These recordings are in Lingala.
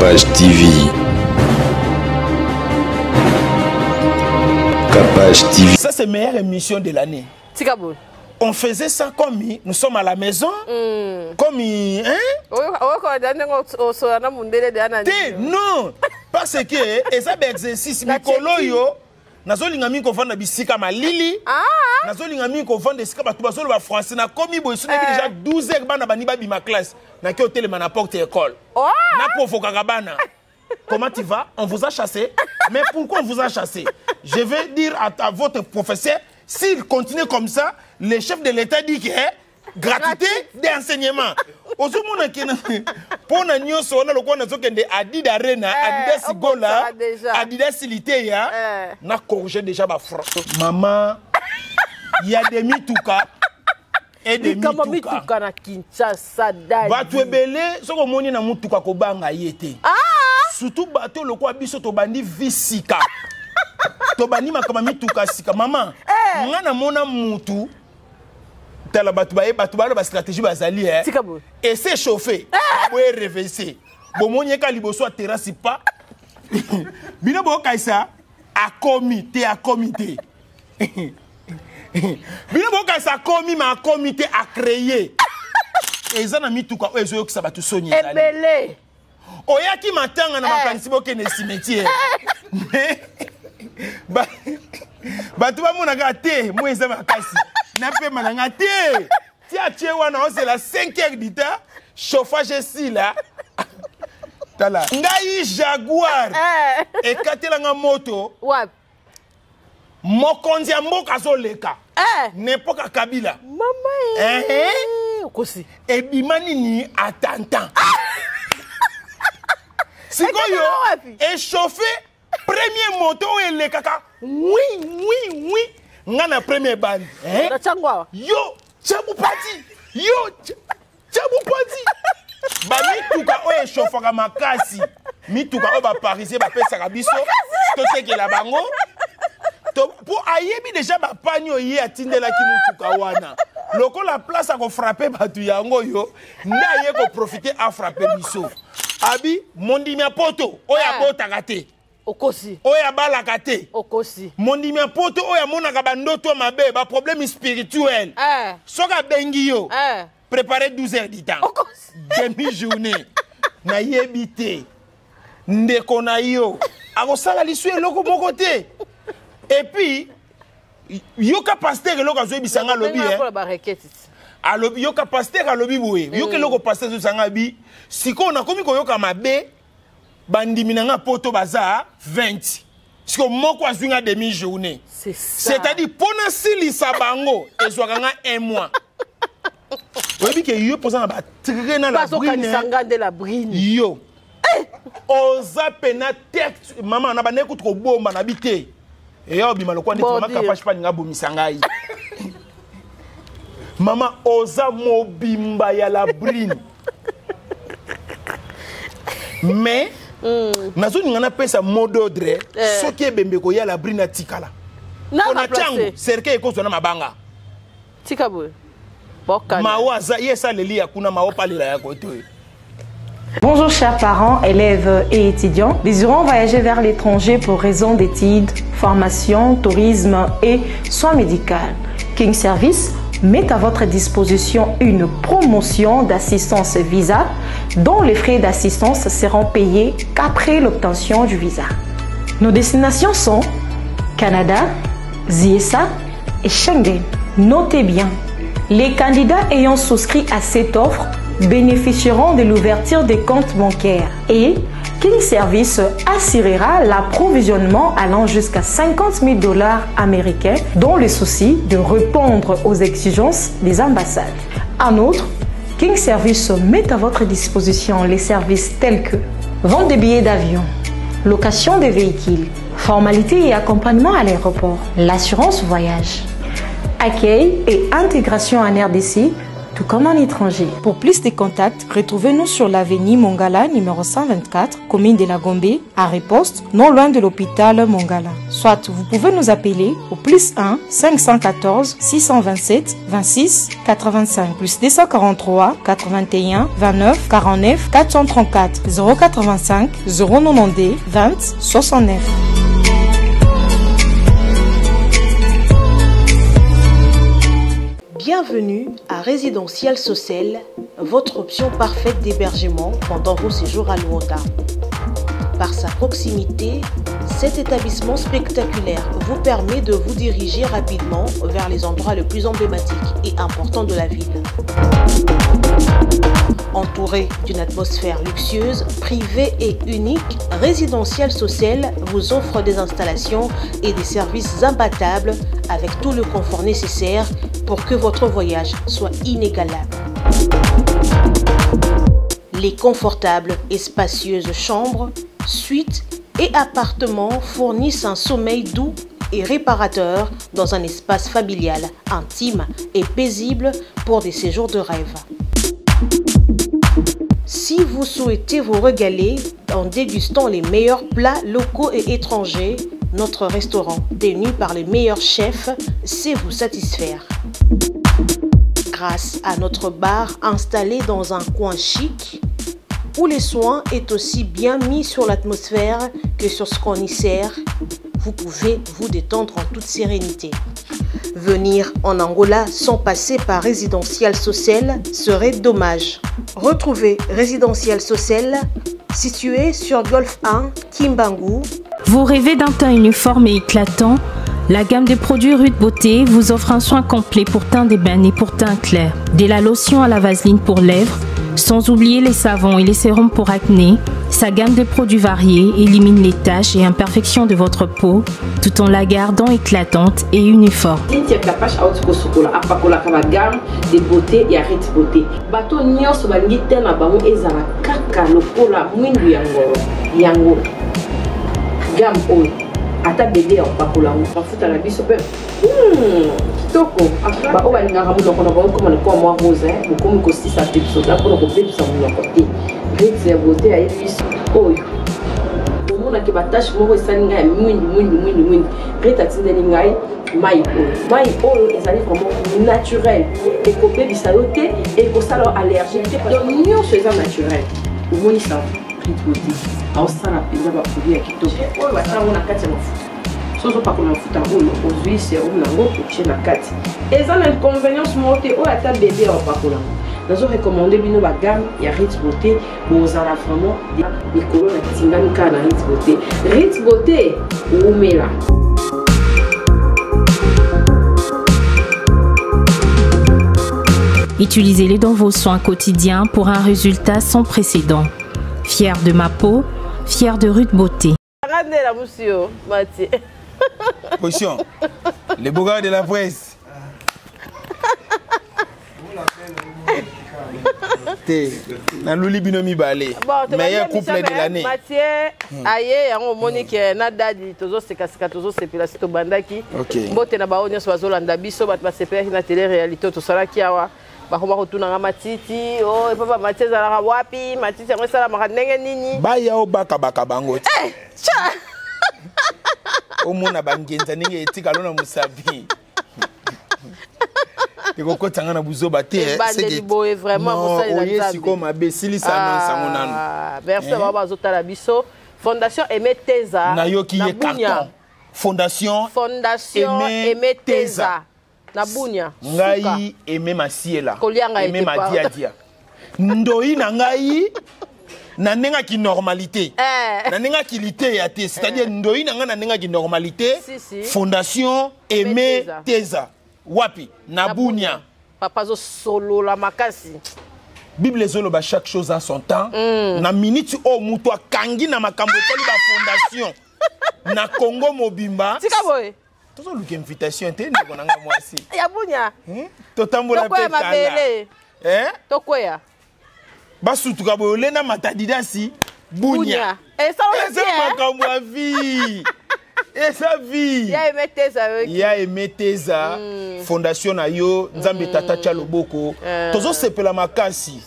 Capage TV. Capage TV. Ça, c'est la meilleure émission de l'année. Tikabou. On faisait ça comme nous sommes à la maison. Comme hein? Non, parce que et ça exercice mikolo yo nazolinga mi ko vendre bisika malili. Nazolinga mi ko vendre bisika batu bazolo ba français na komi boy suna déjà 12 heures bana bani ba ma classe na ki hôtel na porte école. Na provoka bana. Comment tu vas? On vous a chassé. Mais pourquoi on vous a chassé? Je vais dire à votre professeur, s'il continue comme ça, le chef de l'État dit que gratuité d'enseignement. Ozomona kena pona nyoso wana lokwa nazokende Adidas Arena, Adidas Gola, Adidas Silité ya na corriger déjà ba français. Maman, il y a des mituka et des mituka na Kinshasa dai. Batu ebele soko moni na mutuka ko banga yete. Surtout bato lokwa biso to bandi visika. To bandi makama mituka sika maman. Ngana mona mutu tala batu ba stratégie bazali et c'est chauffé pour réverser bon monye ka liboso a terrasse pas bino bo kaisa a comité bino bo kaisa komi ma comité a créé et ça na mituka ezo yokisa batu sonye ebele oyaki matanga na makanisi boke ne cimetière batu ba mona ga te mo eza makasi na pe malanga te tia tie wana c'est la 5h du temps chauffage ici là tala ngai Jaguar et katelanga moto ouais mokonzi ya mboka zoleka n'importe Kabila mama kosi et bimani ni attentant sikoyo et chauffé premier moto ele kaka oui ngana premier band yo chabu parti ba mituka oye chauffeur makasi mituka o ba parisien ba pesa kabiso to tekela bango to pour ayebi déjà ba panyo ye atindela ki mituka wana loko la place a ko frapper batu yango yo nda ye ko profiter a frapper biso abi mondimi a poto oya botaka te okosi oya balaka te okosi mondimi a poto oya monaka bandoto mabe ba problème spirituel soka bengi yo préparer 12 heures du temps demi-journée na yebite ndeko na yo akosala lisu eloko moko te et puis yoka pasteur eloko azoyebisanga lobi alobi yoka pasteur alobi boye yoka eloko pasteur azosanga bi siko nakomi koyoka mabe bandimi nanga poto baza 20 siko moko azwinga demi-journée c'est-à-dire pona silisa bango ezwaka 1 mois. Oui, que yo posant ba traîner la brine yo oza pena texte maman na ba nekutu ko bomba na bité et yo bima lokwa ndeti maman kapage pa nga bomisa ngai maman oza mobimba ya la brine mais nazo ngana pesa mot d'ordre soki ebembe ko ya la brine tikala on a chango cercle ko zona mabanga tikabo. Bonjour chers parents, élèves et étudiants. Désirant voyager vers l'étranger pour raison d'études, formation, tourisme et soins médicaux. King Service met à votre disposition une promotion d'assistance visa dont les frais d'assistance seront payés qu'après l'obtention du visa. Nos destinations sont Canada, USA et Schengen. Notez bien. Les candidats ayant souscrit à cette offre bénéficieront de l'ouverture des comptes bancaires et King Service assurera l'approvisionnement allant jusqu'à $50,000 américains dans le souci de répondre aux exigences des ambassades. En outre, King Service met à votre disposition les services tels que vente des billets d'avion, location des véhicules, formalités et accompagnement à l'aéroport, l'assurance voyage, accueil et intégration en RDC, tout comme en étranger. Pour plus de contacts, retrouvez-nous sur l'avenue Mongala, numéro 124, commune de la Gombe, à Riposte, non loin de l'hôpital Mongala. Soit vous pouvez nous appeler au +1 514 627 26 85 +243 81 29 49 434 085 092 20 69. Bienvenue à Résidentiel Socel, votre option parfaite d'hébergement pendant vos séjours à Luanda. Par sa proximité, cet établissement spectaculaire vous permet de vous diriger rapidement vers les endroits les plus emblématiques et importants de la ville. Entouré d'une atmosphère luxueuse, privée et unique, Résidentiel Socel vous offre des installations et des services imbattables avec tout le confort nécessaire pour que votre voyage soit inégalable. Les confortables et spacieuses chambres, suites et appartements fournissent un sommeil doux et réparateur dans un espace familial, intime et paisible pour des séjours de rêve. Si vous souhaitez vous régaler en dégustant les meilleurs plats locaux et étrangers, notre restaurant, tenu par les meilleurs chefs, sait vous satisfaire. Grâce à notre bar installé dans un coin chic, où les soins est aussi bien mis sur l'atmosphère que sur ce qu'on y sert, vous pouvez vous détendre en toute sérénité. Venir en Angola sans passer par Résidentiel Socel serait dommage. Retrouvez Résidentiel Socel, situé sur Golf 1, Kimbangu. Vous rêvez d'un teint uniforme et éclatant? La gamme de produits Rude Beauté vous offre un soin complet pour teint d'ébène et pour teint clair. De la lotion à la vaseline pour lèvres, sans oublier les savons et les sérums pour acné, sa gamme de produits variés élimine les taches et imperfections de votre peau tout en la gardant éclatante et uniforme. de beauté et arrête beauté. Bato nyonso balingi te na bango ezala kaka lokola mwindu yango gam oyo ata bébé ya pakola mafuta na biso pe kitoko ba o balingaka munoko na bango comme le moi rose bokomi kosisa te biso da pour ko bebisa munoko te grâce ya beauté ya biso oyo omona ke batache moko esali ngai mwindu grâce atindeli ngai mai oyo ezali vraiment naturel ekobebisa yo te ekosala allergique te donc nyonso eza naturel omoni ça Rude Beauté aosala mpenza baproduit ya kitoko oyo basango na kati ya mafuta soso pakola mafuta oyo ozwi serum nango otie na kati eza na inconvénience moko te oyo ata bebe ya bapakola nazo recommande bino bagame ya Rude Beauté bozala vraiment likolo na tingami kaka na Rude Beauté. Rude Beauté omela. Utilisez-les dans vos soins quotidiens pour un résultat sans précédent. Fier de ma peau, fier de Rude Beauté. Position. Les beaux gars de la presse. Nalouli binomi balé. Meilleur couple de l'année. Mathieu, aïe, on monique na dadi tozo sekasika tozo sepela sito bandaki. Mbote na baonya swazolanda biso bat ba sepela na télé réalité to sala kiawa. Ba koma kotuna nga matiti, oh papa Mathieu zala wapi? Matiti ngo sala maka ndenge nini? Ba ya obaka baka bango. Eh, cha. Omona bangenza ninge etika lona musabi. Eko tangana buzoba te c'est que vraiment ça il est comme abesili ça non sango nanu. Merci baba zotala biso. Fondation Aimé Teza. Na yo ki carton. Fondation Aimé Teza. Na bunya. Ngai Aimé Masiela. Aimé Madiadia. Ndoi na ngai na nenga ki normalité. Na nenga ki lité ya te, c'est-à-dire ndoi na nga na nenga ki normalité. Fondation Aimé Teza. Wapi Nabunia. Papa zo solo la makasi. Bible zoloba chaque chose a son temps. Na minute o muto kangi na makambo toli ba fondation. Na Congo mobimba. Tika boy. Tozo luka invitation te ndeko nanga mwasi. Ya bunya. Totambola pe kala. Tokoya. Basutuka boyole na matadidasi bunya. Et ça on makambo a vie. Et sa vie. Il y a aimé Teza. Fondation na yo. Nzambe tata Tchaloboko. Tozo sepela makasi.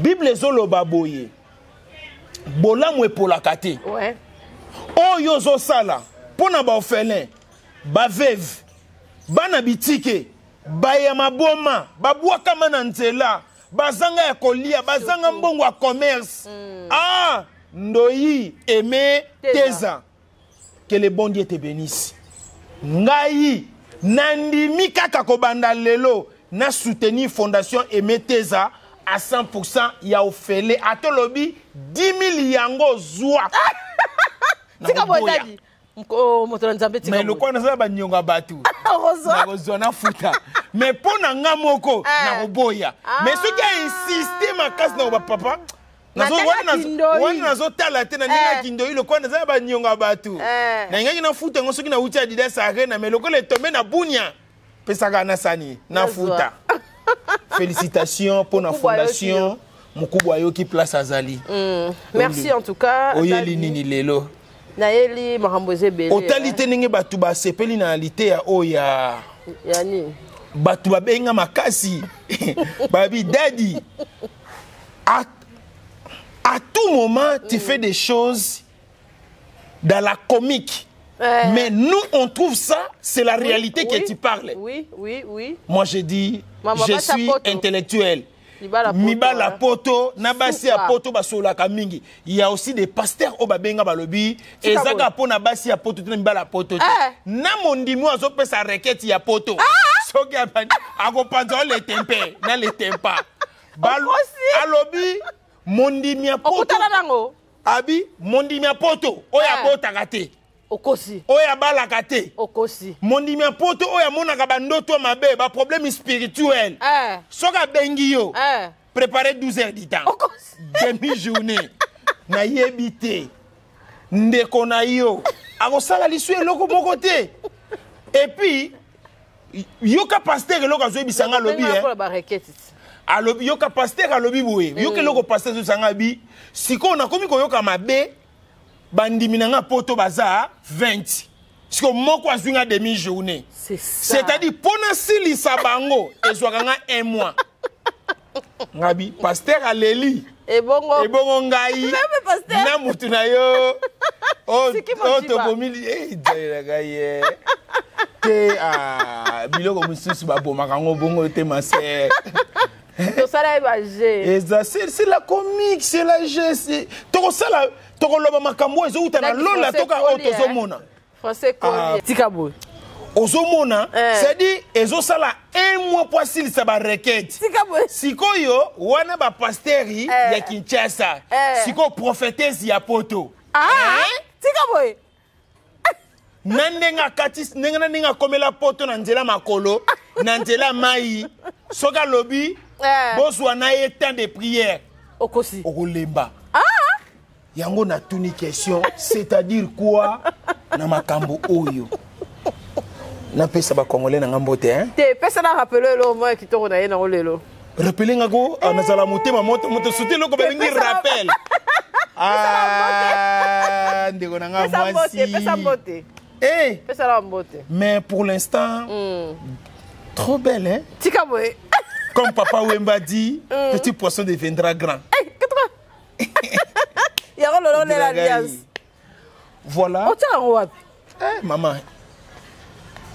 Bible zolo baboye. Bola mwe pola kate. Ouais. Oh yo zo sala. Pona ba orphelin. Ba veuve. Bana bitike. Ba ya maboma. Ba bwaka mana nzela. Bazanga ya kolia. Bazanga mbongo wa commerce. Ah. Ndoyi aimé Teza. Que le bon Dieu te bénisse. Ngai nandimi kaka kobanda lelo na soutenir fondation Aimé Teza à 100% ya ofele atolobi 10 000 yango zwa. Tika bodadi. Mko moto nzambe tika. Mais le quoi na ba nyonga batu. Na kozwa na futa. Mais pona ngamoko na koboya. Mais ce qui a insisté makasi na ba papa wana nazo tala te na ninga kindoi le kwa naza ba nyonga batu na ngai na futa ngo soki na uti Adidas Arena mais lokole tombe na bunya pesaka na sani na futa. Félicitations pour la fondation mukubwa yo ki place azali. Merci en tout cas. Oyeli nini lelo Naeli makamboze bele. Otalité ninge batu ba sepeli naalité ya oya yani batu ba benga makasi babi daddy à tout moment, tu fais des choses dans la comique. Mais nous, on trouve ça, c'est la réalité que tu parles. Oui. Moi, je dis, je suis intellectuel. Mibala poto, nabasi a poto basola kamingi. Il y a aussi des pasteurs au babenga balobi. Et zaga po nabasi a poto, mibala poto. Na mondimo azo pe sa requête ya poto. Soki abani, agopanzo le tempe, na le tempa. Alobi. Mondimia poto abi mondimia poto oya bota kate okosi oya bala kate okosi mondimia poto oya monaka bandoto mabe ba problème spirituel soka bengi yo préparer 12 heures du temps demi journée na yebité ndeko na yo akosala lisu eloko moko te et puis yoka pasteur eloko zo bisanga lobi alobi yoka pasteur alobi boye yoka loko pasteur zo sanga bi siko na komi ko yoka mabe bandimi nanga poto baza 20 siko moko azwinga demi journée c'est-à-dire pona sili sabango ezwaka 1 mois ngabi pasteur aleli ebongo ngai na mutu na yo o to bomili dira gaye te biloko mususu babomaka ngo bongo te ma sœur. C'est la comique, c'est la geste. C'est-à-dire, ezo sala 1 mois pour s'il sa ba requête. Siko yo, wana ba pasteri ya Kinshasa. Siko prophétesse ya poto. Tika boy. Nandenga katis, nenga komela poto na nzela makolo, na nzela mai. Soka lobi. Bonsoir na temps de prière. Okosi. Okolemba. Yango na tuni question, c'est-à-dire quoi na makambo oyo. Na pesa ba congolais na ngambote hein. Te pesa na rappeler lo moi ki to na ye na olelo. Rappeler ngako na zala motema moto sauter loko bengi rappel. Ndeko na nga mwasi. Pesa mbote. Pesa la mbote. Mais pour l'instant trop belle hein. Tika boy. Comme Papa Wemba dit, petit poisson deviendra grand. Voilà. Maman.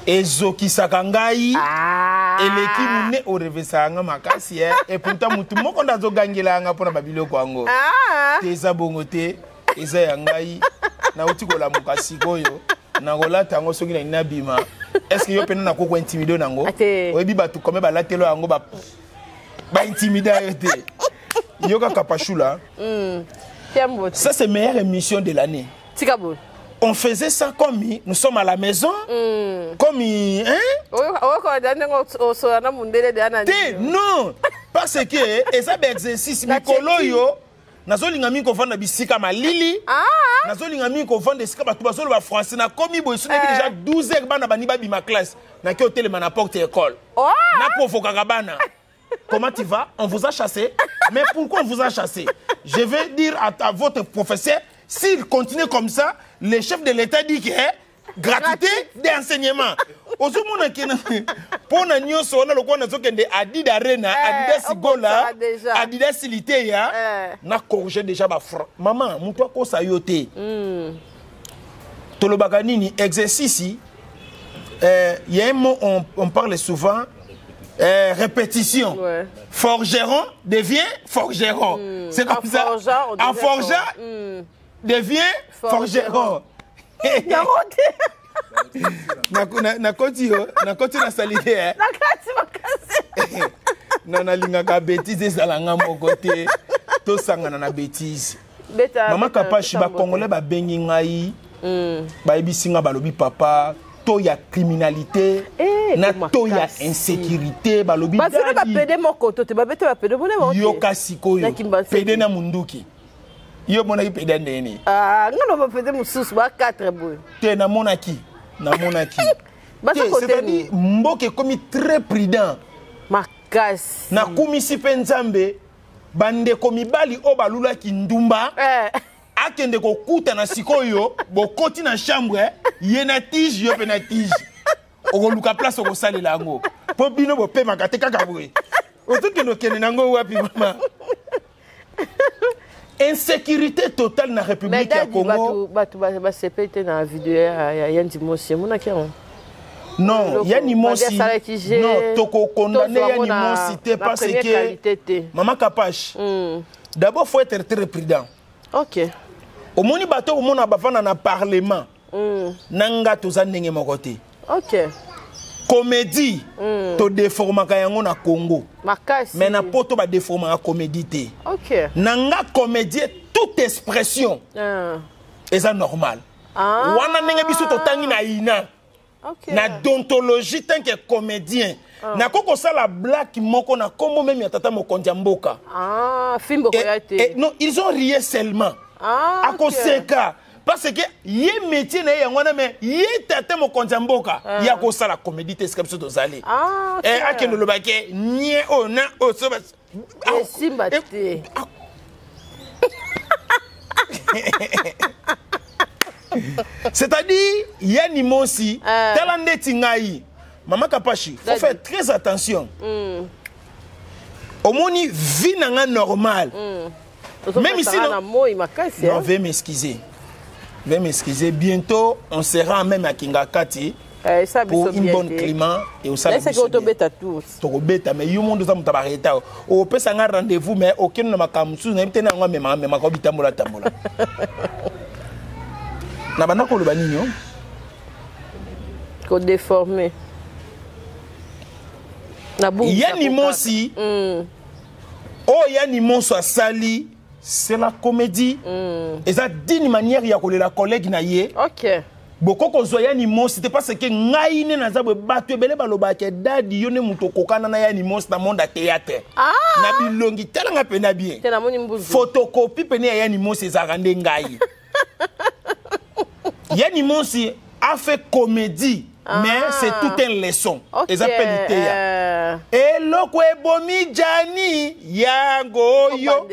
Ezo kisakangai. Eleki mune orevesa nga makasi et pourtant mutu moko ndazo gangela nga pona babilo kwango. Teza bongote, eza yangai na utiko la mukasi koyo. Na golata ngo soki na inabima. Est-ce que yo pena na koko intimido nango? Oyebi batu kome ba latelo yango ba intimida yote. Yoka kapachula. Ça c'est meilleure émission de l'année. Tikabo. On faisait ça comme nous sommes à la maison. Comme non, parce que ça exercice mikolo yo nazolinga mi ko vanda bisika malili. Nazolinga mi ko vanda bisika batu bazolo ba français na komi boy so déjà 12 heures bana bani ba ma classe na ki hôtel na porte école. Na provoka bana. Comment tu vas? On vous a chassé. Mais pourquoi on vous a chassé? Je vais dire à votre professeur, s'il continue comme ça, le chef de l'État dit que gratuité d'enseignement. Ozomona kena pona nyonso na lokona zokende Adidas Arena, Adidas Gola, Adidas Liteya na corriger déjà ba maman muto ko sayote. Tolobaka nini exercice il y a un mot on parle souvent répétition. Forgeron devient forgeron. C'est comme ça. En forgeant devient forgeron. Na koti na salite na linga bêtise ezalanga mokote to sangana na bêtise. Maman Kapashi ba congolais ba bengi ngai ba ebisinga balobi papa to ya criminalité na to ya insécurité balobi ba vile ba pede mokoto te ba bete ba pede bone mokoto yo kasikoyo pede na munduki yo mona ki pede ndeni ngano ba pede mususu ba 4 boy te na monaki c'est-à-dire mboke komi très prudent makasi na kumisi pe nzambe bande komi bali o balula ki ndumba akende ko kuta na sikoyo bokoti na chambre ye na tige yo pe na tige okoluka place ko salela ngo po bino bo pe makate kaka boye otokeno kene nango wapi mama. Insécurité totale dans la République du Congo. Na vidéo ya Yann Mosi mona kion. Non, Yann Mosi. Non, toko condamné Yann Mosi te parce que Maman Kapashi. D'abord faut être très prudent. OK. Au moni bateau au mona bafana na parlement. Nanga toza ndenge mokote. OK. Comédie to déformaka yango na Congo. Makasi. Mais na poto ba déformaka comédie te. OK. Nanga comédie toute expression. Et ça normal. Wana ndenge biso to tangi na ina. OK. Na déontologie tant que comédien. Na koko sala black moko na kombo même ya tata mokonzi mboka. Film bokoyate. Non, ils ont rié seulement. À cause seka. Parce que yé métier na yangwana mais yé tata mokonzi mboka ya ko sala comédie te skapso tozali. Et akeno lobake nie ona o so simba te. C'est-à-dire Yann Mosi talande tingai. Maman Kapashi, faut faire très attention. Au moni vie nanga normal. Même ici non, veuillez m'excuser. Veuillez m'excuser. Bientôt, on sera même à Kingakati pour une bonne climat et au salon. C'est que bêta tous. To bêta mais yo monde ça mutabareta. Au peut sanga rendez-vous mais aucun ne makamusu na mtena ngwa mema mema ko bitambola tambola. Na bana ko loba ninyo ko déformé. Na bu. Yann Mosi. Oh Yann Mosi sali. C'est la comédie. Et ça d'une manière ya kolela collègue na ye. OK. Boko ko zoya ni mo c'était parce que ngai ne naza be batu ebele baloba ke dadi yone muto kokana na ya ni mo na monde théâtre. Na bilongi telanga pena bien. Tena moni mbuzu. Photocopie pene ya ni mo za rande ngai. Ya ni mo a fait comédie. Mais c'est tout un leçon. Okay. Et ça peut l'iter. Et loko ebomi jani yango yo.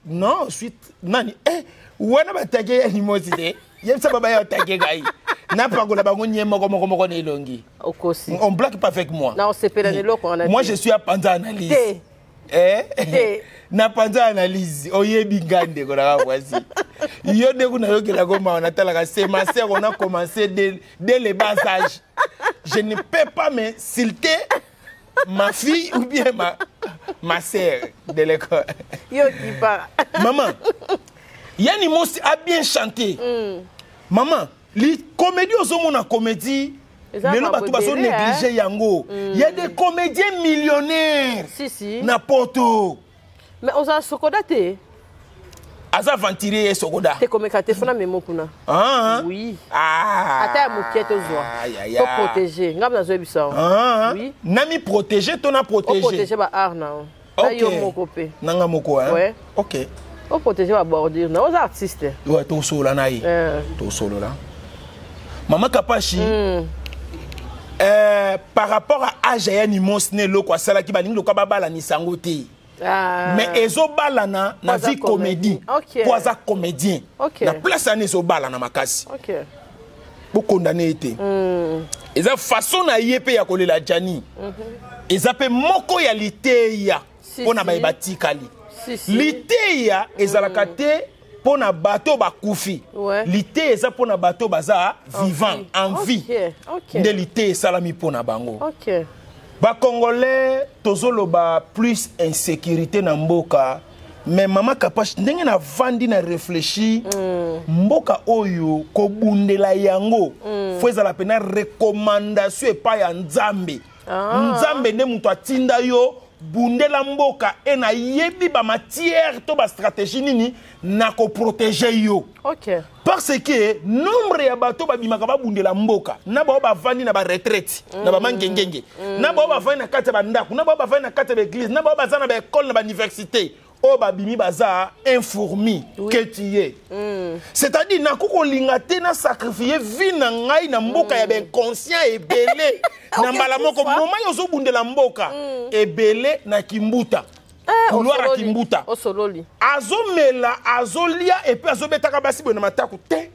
Non, suite nani wana batake ya limosi de yemsa baba ya take gai na pangola bango nyemo moko ne longi okosi on blague pas avec moi na on se pela loko on a moi je suis à panza analyse na panza analyse oyebi ngande ko na voici yo de kuna yo kela ko ma on attend la c'est ma sœur on a commencé dès le bas âge je ne peux pas m'insulter ma fille ou bien ma sœur de l'école. Yo qui parle. Maman, Yann Mosi a bien chanté. Maman, les comédies aux hommes en comédie, mais nous bateau négligé yango. Il y a des comédiens millionnaires. Si. N'importe où. Mais on a sokodate. Aza ventilier et sokoda. Te comme kate fona memo kuna. Oui. Ata ya muketo zwa. To protéger. Ngam na zo biso. Oui. Nami protéger, ton a protégé. Protéger ba arna. Ok. Yo moko pe. Nanga moko hein. Ouais. OK. O protéger ba bordure. Na aux artistes. Ouais, to solo na yi. To solo là. Maman Kapashi. Par rapport à âge ya ni monsne lo kwa sala ki ba ningi lo ka bala ni sangote. Mais ezo balana na vie comédie. Poza comédien. Okay. Na place ani zo balana makasi. OK. pour condamner été. Eza façon na yé pe ya kolela Jani. Eza pe moko ya liteya pona ba batikali. Liteya ezalaka te pona bato bakufi. Liteya eza pona bato baza vivant en vie. Nde liteya salami pona bango. Ba Congolais tozoloba plus insécurité na mboka. Mais maman Kapache ndenge na vandi na réfléchi mboka oyo ko bundela yango faut ezala pena recommandation epa ya Nzambe. Nzambe ne muto atinda yo bundela mboka e na yebi ba matière to ba stratégie nini na ko protéger yo. Parce que nombre ya bato ba bimaka ba bundela mboka na ba vandi na ba retraite na ba mangengenge na ba vandi na kati ba ndaku na ba vandi na kati ba église na ba za na ba école na ba université. Oh babimi baza informi que tu es. C'est-à-dire na koko lingate na sacrifier vie na ngai na mboka ya ben conscient et belé na mbala moko moment yozo bundela mboka et belé na kimbuta. Couloir à kimbuta. Osololi. Azomela azolia et puis azobetaka basi bona mataku te.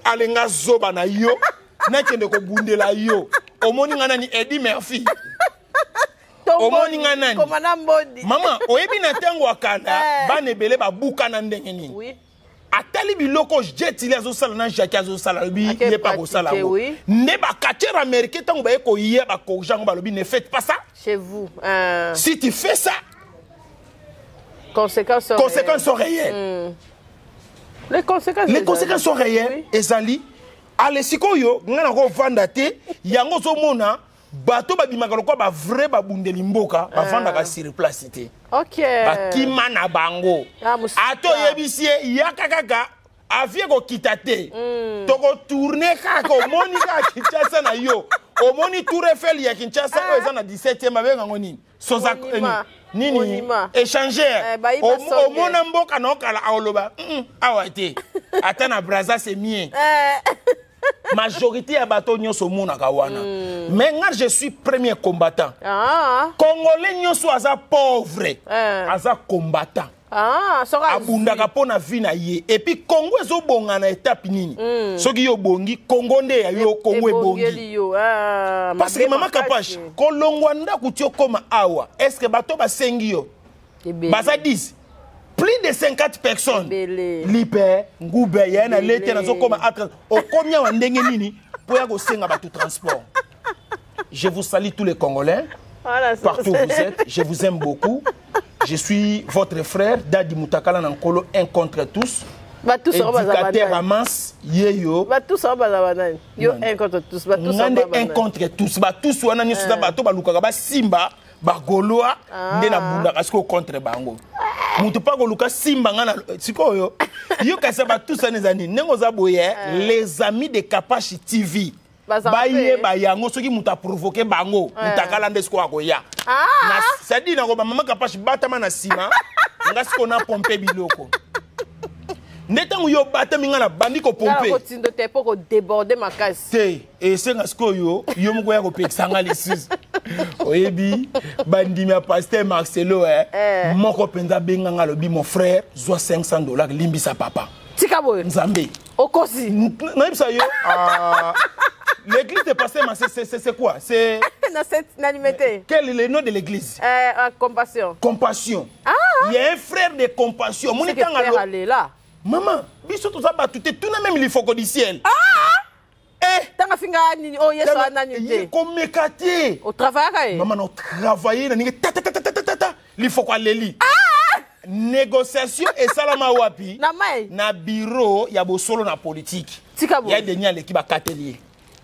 Alenga zoba na yo na kende ko bundela yo. Omoni ngana ni Eddie Murphy. Maman, oyebi na tango akanda bane bele ba buka na ndenge ni. Oui. Atali biloko jetili azosala na Jacques azosala lobi ye pa ko sala. Ne ba kacher américain tango ba ko yé ba ko jango ba lobi ne faites pas ça chez vous. Si tu fais ça, conséquences sont réelles. Les conséquences sont réelles. Ezali ale sikoyo ngana ko vanda te yango zo mona bato babimaka lokwa ba vrai babundeli mboka bavandaka sur place te. Bakima na bango. Ato yebisie yakakaka avie ko kitate. Toko tourner kaka omoni ka Kinshasa na yo. Omoni Tour Eiffel ya Kinshasa eza na 17e mabenga ngoni. Soza nini échangeur. Omona mboka na okala aoloba. Awate. Ata na Brazza c'est mien. Majorité à bateau nyonso mona kawana. Mais moi je suis premier combattant. Congolais nyonso aza pauvre. Aza combattant. Abundaka pona vie na ye. Et puis Congo ezo bonga na étape nini. Soki yo bongi Congo nde ya yo Congo ebongi. Parce que maman Kapache kolongwanda kutio koma awa. Est-ce que bateau ba sengi yo? Baza 10. Plus de 50 personnes. Lipe, Ngoube, yana lete na zokoma atra. Okomia wandenge nini pour ya go senga batu transport. Je vous salue tous les Congolais. Partout où vous êtes, je vous aime beaucoup. Je suis votre frère Dadi Mutakala Nankolo, un contre tous. Éducateur à Mans, Yeyo. Tous en bas yo un contre tous. Un contre tous. Tous wana ni suda bato baluka ba simba. Bagoloa ndena bunda kasko contre bango mutu pa goluka simba ngana sikoyo yo kasaba tous anezani nengo za boye les amis de Kapache TV baye bayango soki muta provoquer bango mutakala ndesko akoya na sadi na ko mama Kapache batama na sima ngasiko na pomper biloko netango yo batami ngana bandi ko pomper ko tindo te poko déborder ma casse te et c'est ngasko yo mko ya ko pexanga les six oyebi bandimi ya pasteur Marcelo moko penza benga ngalobi mon frère zo $500 limbisa papa tika boyo Nzambe okosi naibisa yo l'église de pasteur c'est quoi c'est dans cette unanimité quel est le nom de l'église compassion il y a un frère de compassion mon tanga là maman biso to za batute tout na même il faut du ciel tanga finga nini o yeso ananyute ko mekate au travail maman on travailler na ninge ta il faut quoi leli négociation et salama wapi na bureau ya bosolo na politique ya denia l'équipe ba katelier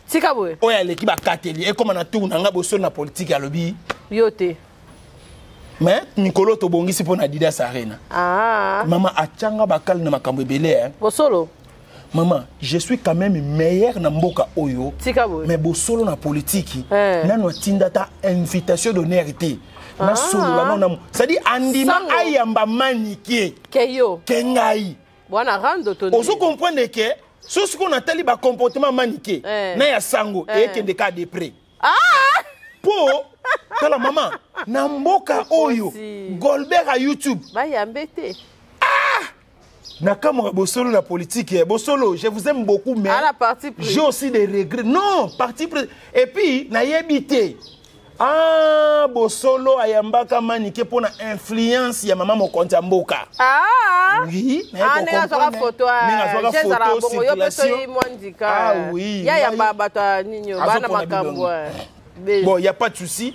tikabwe o ya l'équipe ba katelier et comme na tourna nga bosolo na politique ya lobi yote. Mais Nicolo Tobongisi pour Adidas Arena. Maman achanga bakal na makambo ebele Bosolo. Maman, je suis quand même meilleur na mboka oyo. Mais bosolo na politique. Nano tindata invitation d'honneur été. Na solo la non. Ça dit andima ayamba manike. Keyo. Kengai. Bwana rando to. Ozo comprendre que ce qu'on a tali ba comportement maniqué. Na ya sango et que des cas de près. Po tala maman na mboka oyo Goldberg à YouTube ba ya mbete Nakamo Bosolo la politique. Bosolo, je vous aime beaucoup, mais j'ai aussi des regrets. Non, parti pris. Et puis, na yebité. Ah, Bosolo ayambaka manike pour na influence ya maman Mokonzi Mboka. Ah. Oui. Ah, sera photo. Ah oui. Ya yamba bato ninyo bana makambo. Bon, y a pas de souci.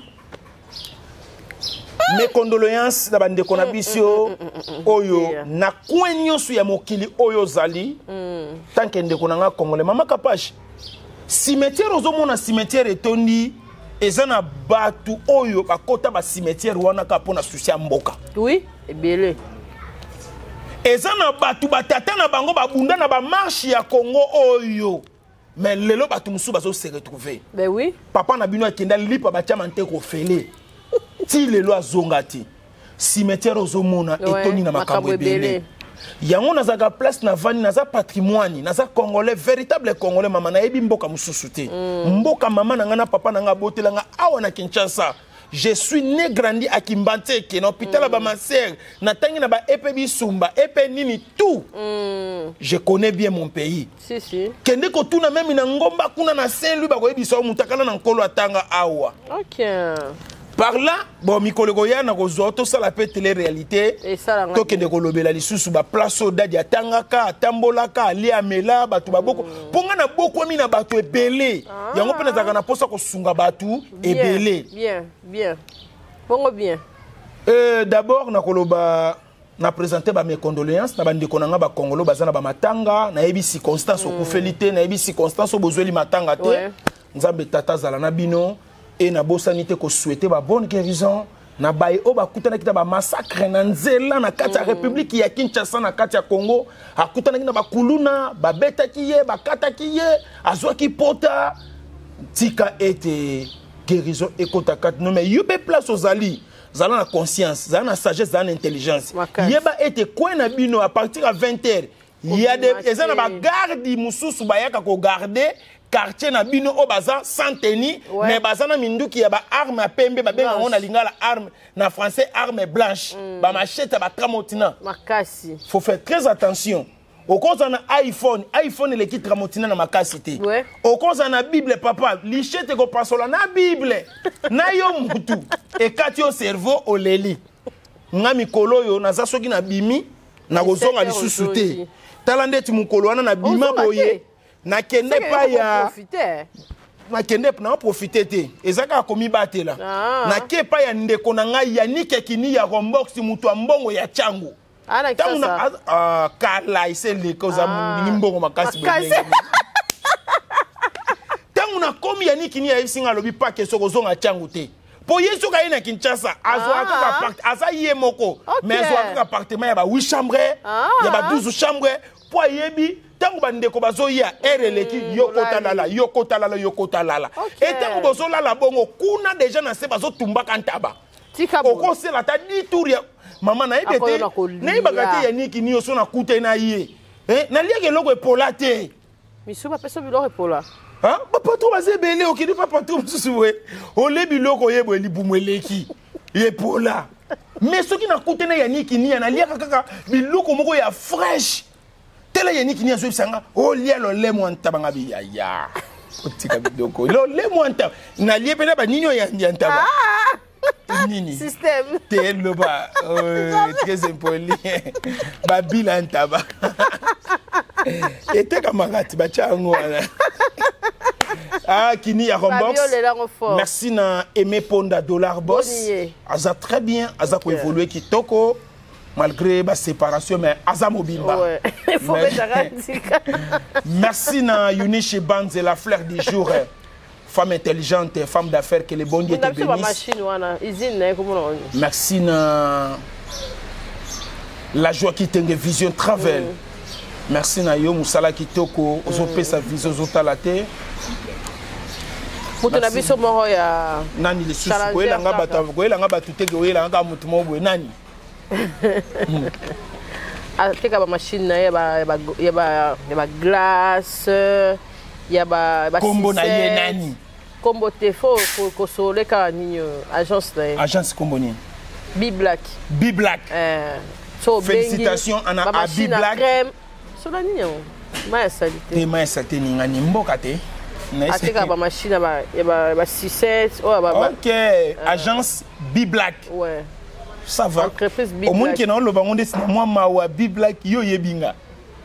Mes condoléances na bande konabisio oyo na kwenyo su ya mokili oyo zali tant que ndeko nanga congolais mama kapache cimetière ozomona cimetière etondi ezana batu oyo bakota ba cimetière wana ka pona susi ya mboka oui ebele ezana batu batata na bango babunda na ba marche ya Congo oyo mais lelo batu musu bazo se retrouver ben oui papa na bino akenda lipa batia mante ko fele ti lelo azongati cimetière ozomona etoni na makambo ebele yango nazaka place na vani naza patrimoine naza congolais véritable congolais mama na yebi mboka mususu te mboka mama na nga na papa na nga botelanga awa na Kinshasa je suis né grandi à Kimbanteke na hôpital ba ma sœur na tangi na ba epe bisumba epe nini tout je connais bien mon pays si kende ko tuna même na ngomba kuna na Saint-Louis ba ko yebisa mutakala na nkolo atanga awa OK. Par là, bon, Mikolo Goya na gozo to sala pe télé réalité. To kende ko lobela lisusu ba place au dadi atangaka, atambolaka, ali amela batu ba boko. Ponga na boko mi na batu ebele. Yango pe na zaka na posa ko sunga batu ebele. Bien. Pongo bien. D'abord na koloba na présenter ba mes condoléances na bande konanga ba Congolo bazana ba matanga na yebi circonstance au kufelité na yebi circonstance au bozweli matanga te. Nzambe tata zala na bino. Et na bosanité ko souhaiter ba bonne guérison na baye o ba kutana kita ba massacre na nzela na kati ya République ya Kinshasa na kati ya Congo akutana kina ba kuluna ba beta kiye ba kata kiye azwa ki pota tika ete guérison ekota kat no mais yube place aux ali zala na conscience zala na sagesse zala na intelligence yeba ete quoi na bino à partir à 20h il y a des ezana ba garde mususu bayaka ko garder quartier na bino o baza sans tenir mais bazana minduki ya ba arme pembe ba benga on a lingala arme na français arme blanche ba machette ba tramontina makasi faut faire très attention au cause na iPhone le qui tramontina na makasi te au cause na Bible papa lichette ko pasola na Bible na yo mutu e kati yo cerveau oleli nga mikolo yo naza soki na bimi na kozonga lisusu te talande ti mukolo wana na bima boye na kende pa ya na kende na profiter te ezaka komi batela na ke pa ya ndeko na ngai ya nikekini ya rombox mutu ambongo ya changu tamuna kala ise leko za mbongo makasi benge tamuna komi ya nikini ya isinga lobi pa ke sokozonga changu te po yesu ka ina Kinshasa azwa ka appartement aza ye moko mais azwa ka appartement ya ba 8 chambres ya ba 12 chambres po yebi tango bandeko bazoya ereleki yokota lala et tango bozola la bongo kuna déjà na se bazotumba kantaba okosela ta 10 tours ya mama na ebete na ibakate ya niki ni oso na kuta na ye na liake loko epola te misuba peso biloko epola papa to bazebele okidi papa to musuwe olebi loko yebo elibumweleki epola mais soki na kuta na ya niki ni na liaka kaka biloko moko ya fresh tele yeni kini azo bisanga o lielo lemo antabanga bi ya otika bidoko lo lemo anta na lie pena ba ninyo ya ntaba nini système telo ba très impoli ba bila ntaba eteka magati ba chango wana kini ya Rombox merci na Aimé Ponda Dollar Boss aza très bien aza ko évoluer kitoko malgré la séparation, mais Azamo Bimba. Ouais. Merci na Yunichi Banz et la fleur du jour. Femme intelligente, femme d'affaires, que les bons dieux te bénissent. Merci na la joie qui t'engue vision travel. Merci na yo Moussala Kitoko, ozope sa vision zotalate. Mutunabiso moro ya nani le susu ko elanga batu ko elanga batu tege ko elanga mutu mo boy nani. Teka ba machine na ya ba glace ya ba kombo na ye nani kombo tefo ko soleka ninyo agence na agence kombo ni B Black félicitations à Abi Black. Sola nini yo? Ma salite. Te ma salite ni ngani mboka te. Ateka ba machine ba 6 OK, agence Bi Black. Ouais. Ça va. Entreprise Bi Black. Au monde qui non le bango de moi ma Bi Black yo yebinga.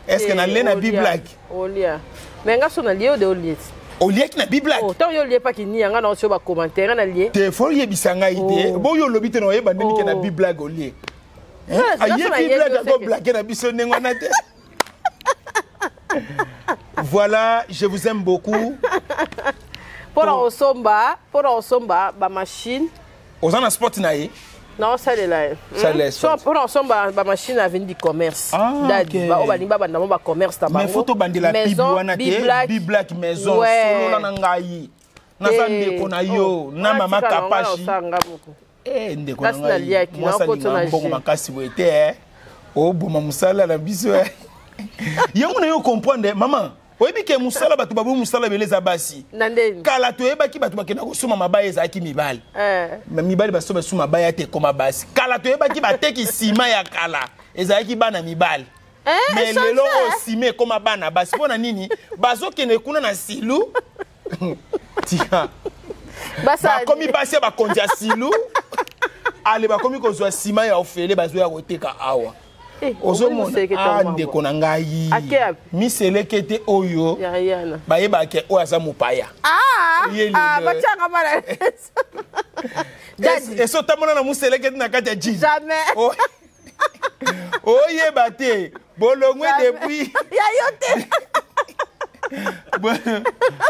Est-ce que na lena Bi Black? Olia. Mais nga sona lié de Oliet. Oliet qui na Bi Black. Oh, tant yo lié pas qui ni nga na sur ba commentaire na lié. Te faut yebisanga ite. Bo yo lobi te no yeba ndeni ki na Bi Black Oliet. Hein? Aye Bi Black ko blaguer na biso nengo na te. Voilà, je vous aime beaucoup. Pour Osomba, ba machine. Osana sport naïe. Non, ça est là. Ça l'est. Soit pour Osomba, ba machine a vendu du commerce. OK. Ba obalimba ba ndamo ba commerce ta ba. Mais photo bandila pibuana te, Bi Black maison solo na ngai. Na sande kona yo, na mama kapashi. Ndeko na ngai. Moi ça ni mbongo makasi wete o boma musala na biso. Yango na yo comprendre maman. Oyebi ke musala batu babu musala beleza basi. Nandeni. Kala to yeba ki batu bakena ko suma mabaya ezaki mibali. Mais mibali baso ba suma mabaya te koma basi. Kala to yeba ki bateki sima ya kala ezaki bana mibali. Mais lelo osime koma bana basi pona nini bazo kene kuna na silu. Tia. Basa komi basi ba kondia silu. Ale ba komi ko zo sima ya ofele bazo ya koteka awa. Ozomona ndeko na ngai miselekete oyo bayeba ke oyo aza mopaya batianga mala eso tamona na muselekete na kati ya jini jamais oyeba te bolongwe depuis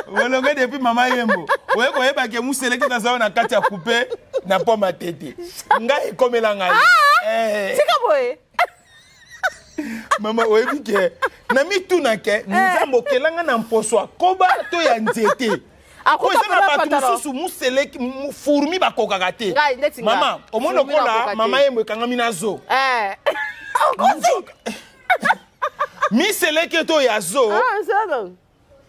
bolongwe depuis mama yembo oye koyeba ke muselekete aza na kati ya coupe na poma tete ngai ekomela ngai tika boye Mama oyebi ke na mituna ke nzambo kelanga na mposo akoba to ya nzete akoza na batu mususu museleki furmi bakokaka te mama omona kola mama yembo ekangami na zo miseleki to ya zo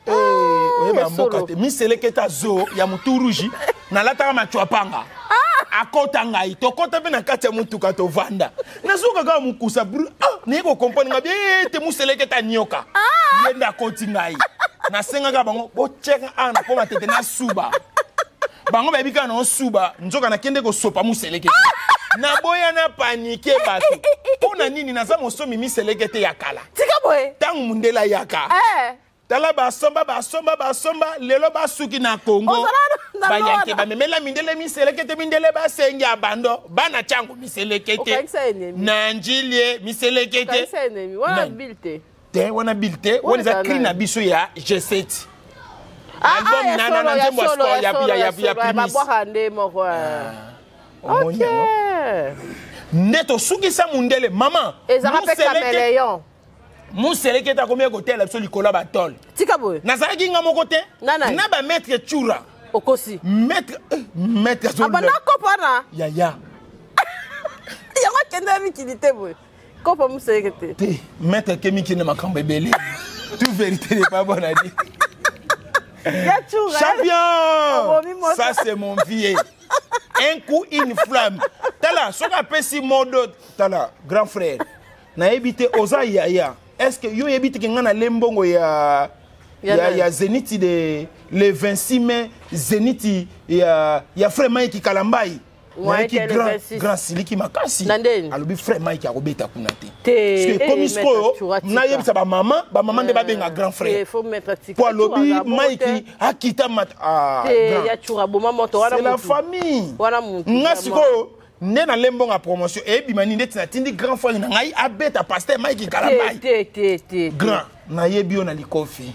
oyeba mboka te miseleki ta zo ya mutu rouge na lataka machwapanga akota ngai tokota pe na kati ya mutuka tovanda nazoka kaka mukusa bru niko comprendre nga bien te museleke ta nyoka yenda koti ngai na senga ka bango bo cheka ana po matete na suba bango ba bika na suba nzoka na kende ko sopa museleke na boya na panike bato pona nini na za mosomi miseleke te yakala tika boy tangu mundela yaka tala basomba lelo basuki na Congo bayanke bamemela mindele miselekete mindele basengi abando bana changu miselekete na njilie miselekete wana bilte te wana bilte wona za krina biso ya G7 album nana na nzembo sport ya primis OK neto suki sa mundele mama muselekete museleketa combien côté la soli kola batol tika boy nazaki nga moko te na ba maître chura okosi maître zo abana kopana ya yango kenda mikilite boy kopa muselekete te maître kemiki na makambo ebele toute vérité n'est pas bonne à dire champion ça c'est mon vieux un coup une flamme tala soka pesi modo tala grand frère na ebité oza ya est-ce que yo yebite ke ngana lembongo ya Zeniti de le 26 mai Zeniti ya frère Mike Kalambai qui grand siliki makasi alobi frère Mike akobeta kuna te parce que comme isko na yebisa ba maman de ba benga grand frère il faut mettre tika pour alobi Mike akita mat ya chura boma moto wana c'est la famille wana muntu ngasiko né na lembonga promotion et bimani ndeti na tindi grand frère na ngai abeta pasteur Mike Kalambai grand na yebi na likofi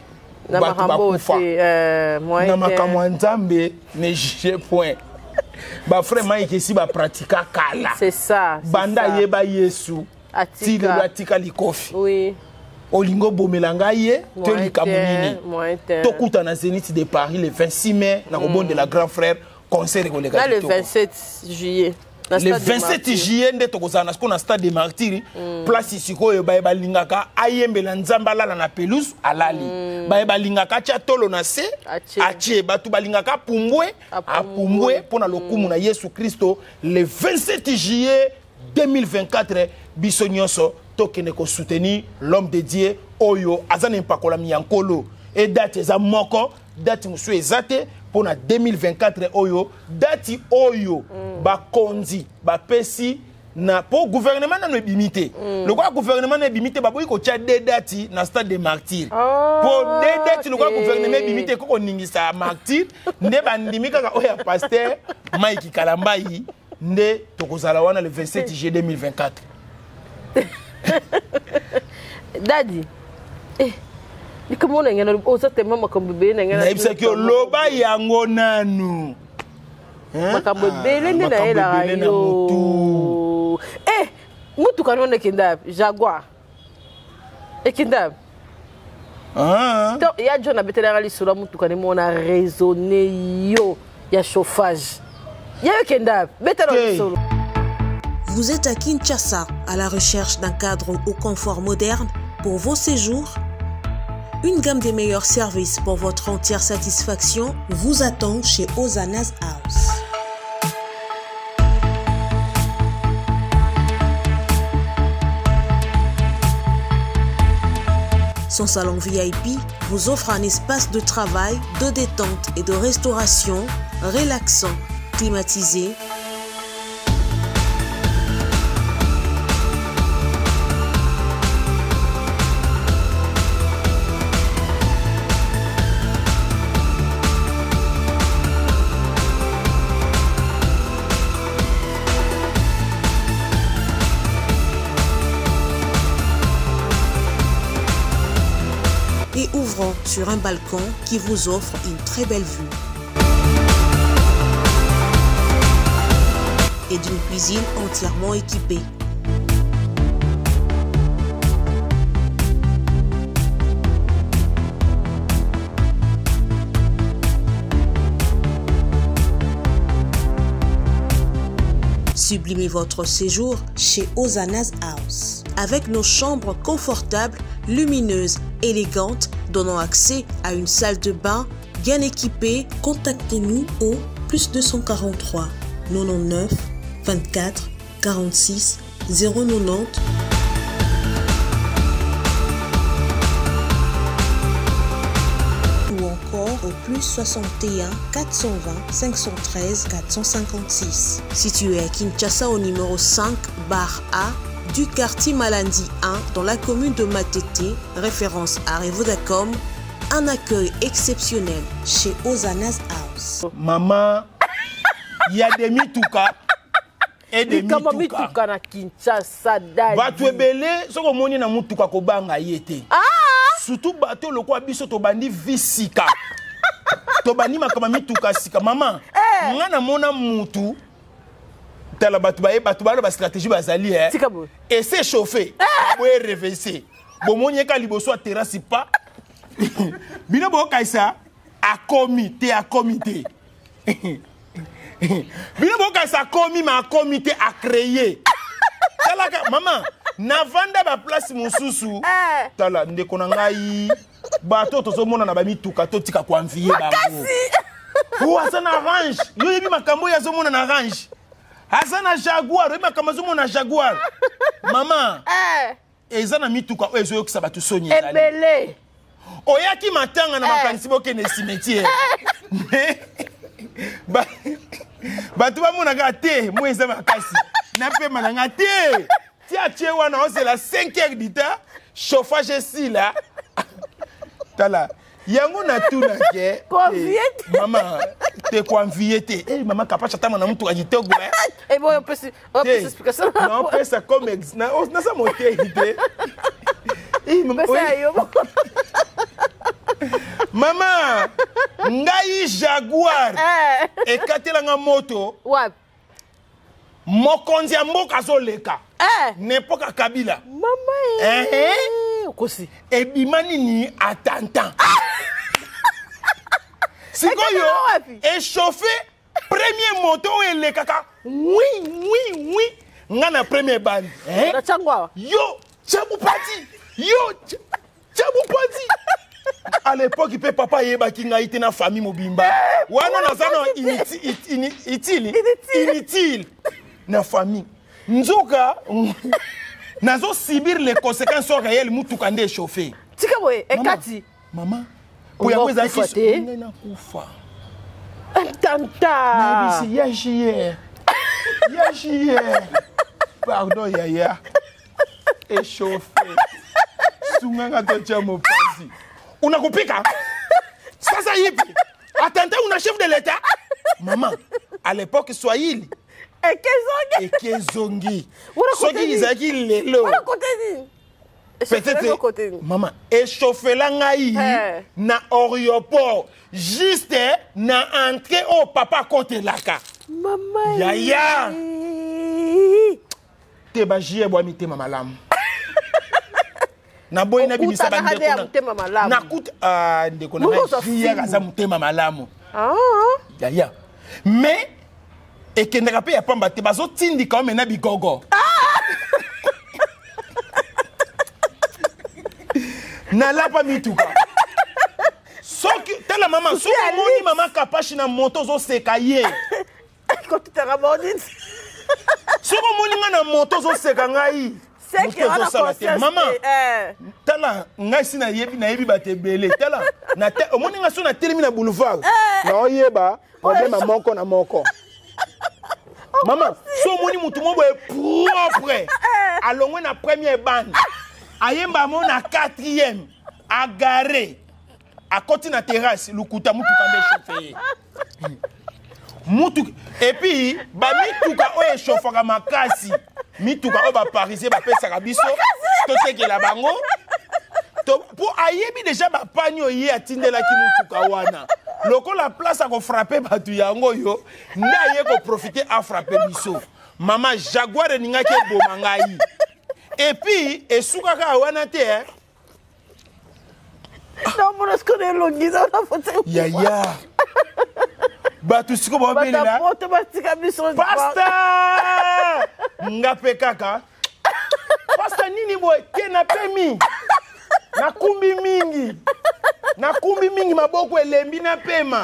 na makambo na makambo nzambe ne juge point ba frère Mike si ba pratika kala c'est ça banda yeba Yesu atika atika likofi oui olingo bomelanga ye te likamuni to kuta na Zénith de Paris le 26 mai na robond de la grand frère concert ko le le 27 juillet le 27 juillet nde tokozana na stade des martyrs place isiko yo ba lingaka ayembela nzamba lala na pelouse alali ba lingaka tia tolo na se atie batu balingaka pumbwe pona lokumu na Yesu Kristo le 27 juillet 2024 biso nyonso tokende ko soutenir l'homme de Dieu oyo azana impakola miyankolo et date eza moko date musu ezate pour na 2024 oyo date oyo ba konzi ba pesi na pour gouvernement na ebimité le quoi gouvernement na ebimité ba boyi ko tia de date na stade de martyr pour de date le quoi gouvernement ebimité ko ningisa martyr nde bandimika ka oya pasteur Mike Kalambai nde tokozala wana le 27 juillet 2024 Daddy ni comment on ngena o sa tema makambo be na ngena na ibisa ki loba yango nanu makambo bele ndi na ela yo mutu kanone kindab Jaguar kindab to ya jona betela ali sura mutu kanemo na raisonner yo ya chauffage ya kindab betela ali sura. Vous êtes à Kinshasa à la recherche d'un cadre au confort moderne pour vos séjours? Une gamme des meilleurs services pour votre entière satisfaction vous attend chez Hosanna's House. Son salon VIP vous offre un espace de travail, de détente et de restauration relaxant, climatisé, et ouvrant sur un balcon qui vous offre une très belle vue. Et d'une cuisine entièrement équipée. Sublimez votre séjour chez Hosanna's House. Avec nos chambres confortables, lumineuses, élégantes, donnant accès à une salle de bain bien équipée, contactez-nous au +243 99 24 46 090 ou encore au +61 420 513 456. Situé à Kinshasa au numéro 5 bar A du quartier Malandi 1 dans la commune de Matete, référence à Revodacom, un accueil exceptionnel chez Hosanna's House. Maman, il y a des mitouka et des mitouka na Kinshasa dali. Batu ebele soko moni na mutuka ko banga yete. Surtout bato loko biso to bandi visika. To bandi makama mituka sika maman. Ngana mona mutu tala batu ba stratégie bazali et c'est chauffé pour réverser bon moni ka liboso terrasse pas bino bo kaisa a comité bino bo kaisa commis ma comité a créé tala maman na vanda ba place mususu tala ndeko na ngai bato to so mona na ba mituka to tika ko envier ba ko asana range yo yebi makambo ya zo mona na range Azana Jaguar, rema kamazumo na Jaguar. Maman. Ezana mituka ezo yokisa batu sonye zali. Ebele. Oyaki matanga na makanisi boke ne cimetière. Batu ba mona gate, mo eza makasi. Na pe mananga te. Ti atie wana c'est la 5h du temps, chauffage ici là. Tala. Yango na tuna ke maman te conviete maman kapasha tama na mtu ajitego bon on peut explication non peut ça comme na ça monter idée maman ngai Jaguar e katela nga moto wapi mokonzi ya mboka zoleka n'importe Kabila maman kosi ebimani ni attentant Sikoyo échauffé premier moto et le kaka oui ngana premier band yo tchabupati à l'époque il peut papa yeba ki ngaite na famille mobimba wana na zano inutile na famille nzoka Nazo subir les conséquences réelles mutuka nde chauffé. Tika boye ekati. Maman. Pour y avoir fils. Na kufa. Tanta. Na bisi yajier. Yajier. Pardon yaya. Échauffé. Sunganga tocha mopazi. Unakupika? Sasa yipi? Attentat una chef de l'État? Maman, à l'époque Swahili. Ekezongi. Soki izaki lelo. Peut-être maman échauffer la ngai na Orioport juste na entrée au papa côté laka. Maman. Yaya. Te bajie boa mi te mama lam. Na boy na bimisa bande ko na kut ndeko na jia kaza mutema malamu. Yaya. Mais et que n'a pas pamba te bazo tindi quand même na bigogo. Na la pas mituka. Soki tela maman so moni maman kapashi na moto zo sekaye. Quand tu te ramondis. So moni na moto zo seka ngai. C'est que on a conscience. Maman. Tala ngai sina yebi bate belé tala na te moni nga so na termine na boulevard. Na oyeba problème moko na moko. Maman, so moni mutu mo boye propre. Alongwe na première bande. Ayemba mo na quatrième. Agaré. À côté na terrasse, lukuta mutu kande chauffé. Mutu et puis ba mituka o échauffera makasi. Mituka o ba parisien ba pesa ka biso. To teke la bango. To pour ayebi déjà ba panyo yi atindela ki mutuka wana. Loko la place à ko frapper batu yango yo na ye ko profiter à frapper biso. Maman Jaguar ninga ke bomangai. Et puis esuka ka wana te non mon est connaît longiza na foto. Yaya. Batu siko ba beli la. Automatique biso. Pasta. Ngape kaka. Pasta nini boy kena pemi. Na kumbi mingi maboko elembi na pema.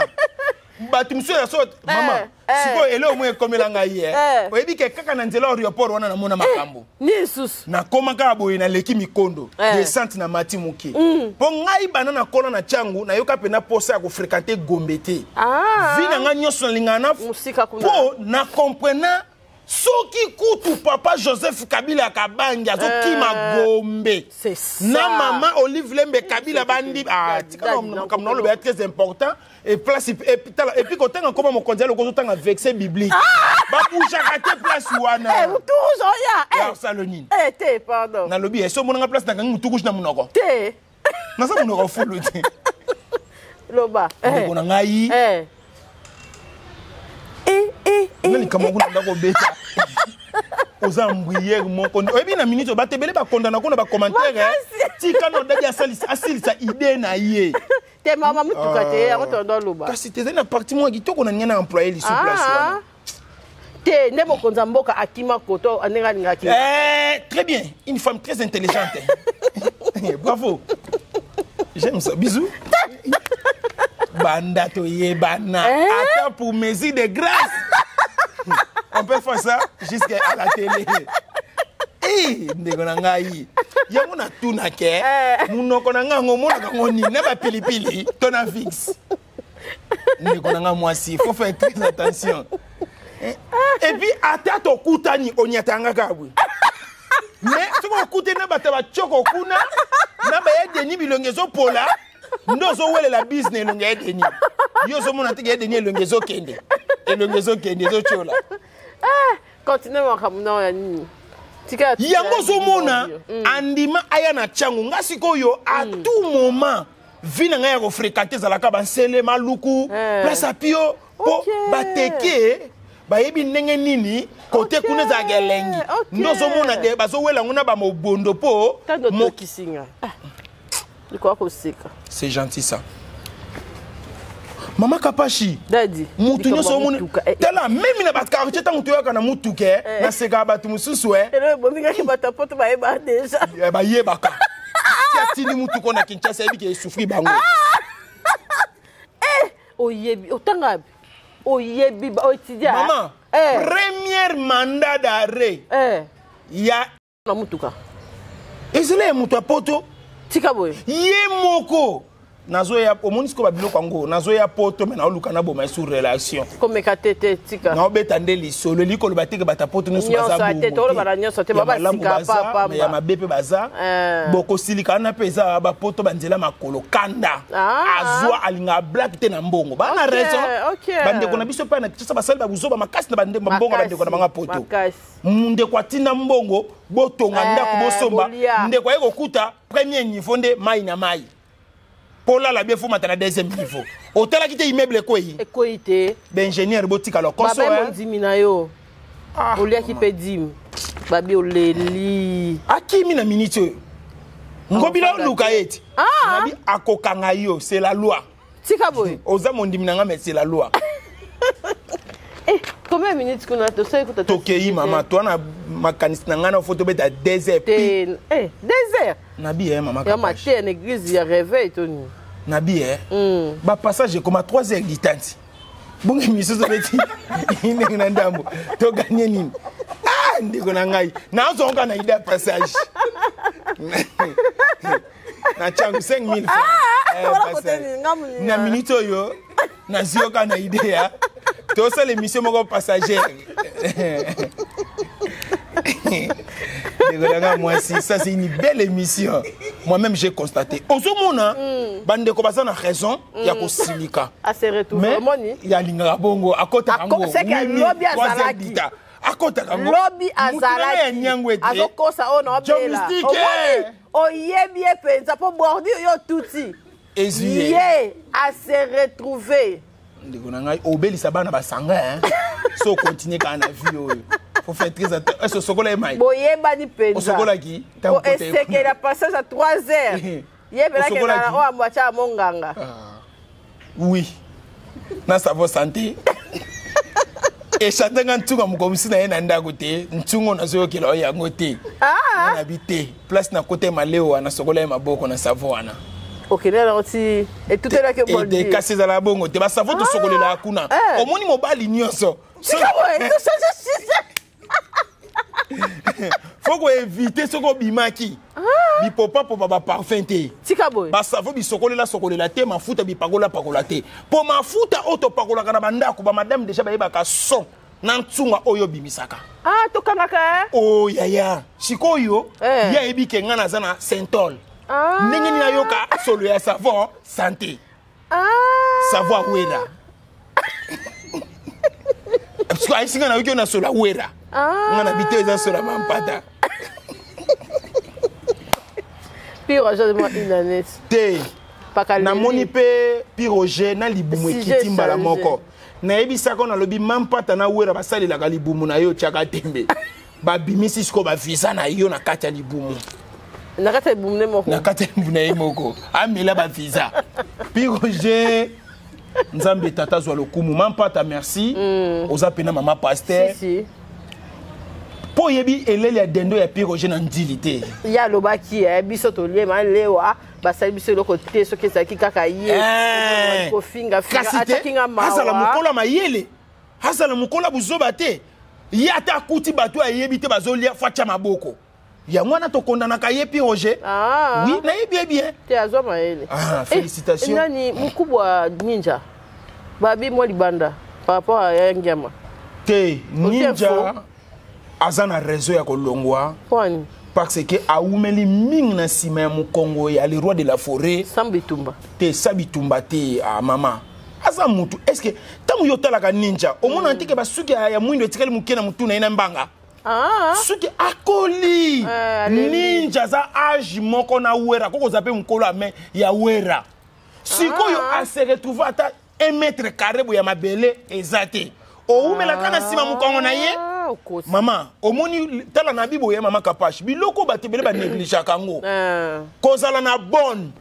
Batu mso ya sot mama siko ele omwe komela ngai oyebi ke kaka na nzela Orioport wana na mona makambo ni sus na koma ka boye na leki mikondo descente na mati muke po ngai bana na kola na changu na yoka pena posa ya ko fréquenter Gombete vina nga nyoso lingana musika kuna po na comprena soki kutu papa Joseph Kabila Kabangi azokima Gombe na mama Olive Lembe Kabila bandi comme non le très important et place et puis quand on comment mon condial ko tanga vexé biblique ba bouja kate place wana toujours ya salonine te pardon na lobby so monanga place na mutukush na munoko te na sa munoko fulu te loba ko na ngai nani kama kuna ndako beta oza mbwiye moko oyebi na minute batebele ba kondana ko na ba commentaire tika no dadi asilisa idée na ye te mama mutuka te ya kotondo loba kasi te na parti mo kitoko na nyana employé li sous place wana te ne mokonza mboka akima koto anenga ngaki très bien une femme très intelligente bravo j'aime ça bisous banda to yebana attends pour mesure de grâce. On peut faire ça jusqu'à la télé. Ndeko na ngai. Yango na tuna ke. Munoko na nga ngomona ka ngoni na ba pilipili to na fixe. Ndeko na nga mwasi, faut faire très attention. Et puis ata to kutani onyatanga kabwe. Mais soko kute na bata ba choko kuna na ba yedeni bilongezo pola. Ndozo wele la business longe yedeni. Yo so mona tike yedeni longezo kende. Elongezo kende zo chola. Continue makamno ya nini? Tika yango zo mona andima aya na changu ngasi koyo à tout moment vina nga ya ko fréquenter zalaka ba nsele maluku place apio po bateke bayebi ndenge nini kote kuna za gelengi ndozo mona de bazo wela nguna ba mobondo po mo kisinga liko ko sika c'est gentil ça. Mama Kapashi Daddy mutu nyoso moni tala meme na bat quartier tangu toyoka na mutuke na seka batu mususu elo bominga ki bata poto ba eba déjà ba yebaka ti atini mutu ko na Kinshasa ebi ke souffrir bango oyebi otanga oyebi ba otidia maman premier mandat d'arrêt ya na mutuka ezele mutu poto tika boy ye moko nazo ya omonisiko ba biloko ngo nazo ya poto mais na oluka na boma sur relation comme katete tika na obetande lisolo likolo bateke batapoti no subaza bu te tolo bana nyoso te baba sika papa ya mabepe baza boko silika na pesa ba poto banzela makolo kanda azwa alinga black te na mbongo bana raison bande kona biso pa na kitsa basali ba buzoba makasi na bande mbongo bande kona manga poto munde kwatina mbongo botonga ndako bosomba nde kwa yeko kuta premier niveau nde mai na mai Pola la bien faut maintenant deuxième niveau. Hôtel qui était immeuble quoi yi? Ekoité. D'ingénieur botique alors comme ça. Ba dimina yo. Olia qui peut dim. Babi oleli. Aki mina minute. Ngobila luka eti. Nabi akokanga yo, c'est la loi. Tika boy. Oza mon dimina mais c'est la loi. Combien de minutes qu'on a to ça écoute Tokei maman, toi na makanisi na ngana photo beta désert. Désert. Nabi maman. Ya maté en église ya réveil Tony. Nabi ba passage comme à 3h du temps. Bon émission so beti. Ine na ndambo. To gagner nini? Ndiko na ngai. Na zo ngana ida passage. Na changu 5000 francs. Na minute yo. Na zioka na idea. Tout ça l'émission mon passager. Moi si ça c'est une belle émission. Moi-même j'ai constaté. Au mona bande ko basa na raison ya ko silika. A se retrouver moni. Ya linga bongo akota kango. C'est que lobby azalaki. Akota kango. Lobby azalaki. Azokosa ona obela. Oyebi penza po bordi yo tuti. Yé à se retrouver. Ndiko na ngai obelisa bana basanga hein. So continuer kana vie faut faire très attention. Est-ce sokola mai? Boyeba ni penza. Sokola ki? Ko essayer que la passage à 3h. Yebela ke na o amwacha monganga. Oui. Na savo santé. Et chatanga ntunga mukomisi na yena ndako te. Ntungo na zo kila ya ngote. Na habité. Place na côté maleo na sokola maboko na savo wana. Ok, là aussi et tout est là que bon. Et des casses à la bongo, te ba savo to sokole la kuna. Omoni mobali nyonso. Faut ko éviter soko bimaki. Bi popa ba parfum te. Tika boy. Ba savo bi sokole la te mafuta bi pakola te. Po mafuta auto pakola kana bandako ba madame déjà ba yeba ka son. Na ntunga oyo bimisaka. To kanaka. Oh ya. Sikoyo ya ebi ke ngana zana Saint-Ol. Ndenge ni nayoka solo ya savon santé. Savoir wera. Parce que aisinga na yoki na solo wera. Ngana bité za solo mampata. Piroge de moi une année. Té. Na moni pe piroge na libumu ekitimba la moko. Na ebisa ko na lobi mampata na wera basali la libumu na yo chaka tembe. Ba bimisi siko ba visa na yo na kata libumu. Nakata bumne moko. Nakata bumne moko. Amela ba visa. Piroge Nzambe tata zwa lokumu mampata merci. Oza pena mama pasteur. Si. Po yebi elele ya dendo ya Piroge na ndilité. Ya lobaki biso to lie ma lewa basali biso loko te so ke saki kaka ye. Ko finga atakinga mawa. Hasala mukola mayele. Hasala mukola buzoba te. Ya ta kuti bato ayebi te bazolia facha maboko. Ya mwana to kondana ka ye Piroge. Oui, na yebi bien. Te azoma ele. Félicitations. Nani mukubwa ninja. Babi mo libanda par rapport à Yangama. Te ninja azana réseau ya kolongwa. Kwani? Parce que aumeli ming na sima ya Mukongo ya le roi de la forêt. Sambitumba. Te sabitumba te a mama. Asa mutu est-ce que tamu yotala ka ninja omona ntike basuki ya mwindo etikali mukena mutu na ina mbanga. Suki akoli ninja za âge moko na wera koko zape mukolo ame ya wera. Sikoyo a se retrouver ata 1 mètre carré ya mabele ezate. Oumela kana sima Mukongo na ye. Mama, omoni tala na bibo ya mama kapashi. Biloko batebele ba négligea kango. Kozala na bonne.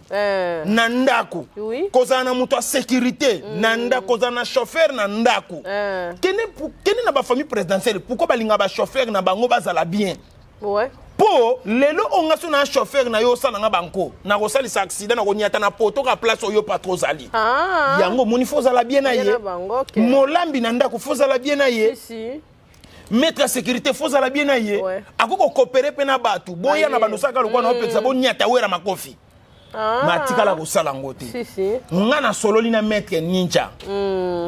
Na ndako. Kozala na mutu a sécurité. Na ndako, kozala na chauffeur na ndako. Kene na ba famille présidentielle, pourquoi balinga ba chauffeur na bango bazala bien? Ouais. Po lelo onga so na chauffeur na yo sala nga banko. Na kosali sa accident na konyata na poto ka place oyo patrozali. Yango moni fozala bien na ye. Molambi na ndako fozala bien na ye. Si. mettre la sécurité faut ça la bien aillé akoko coopérer pena batu boya na bando saka lokwa na opekisa bo nyata wera makofi matika la kosala ngote nga na sololi na maître ninja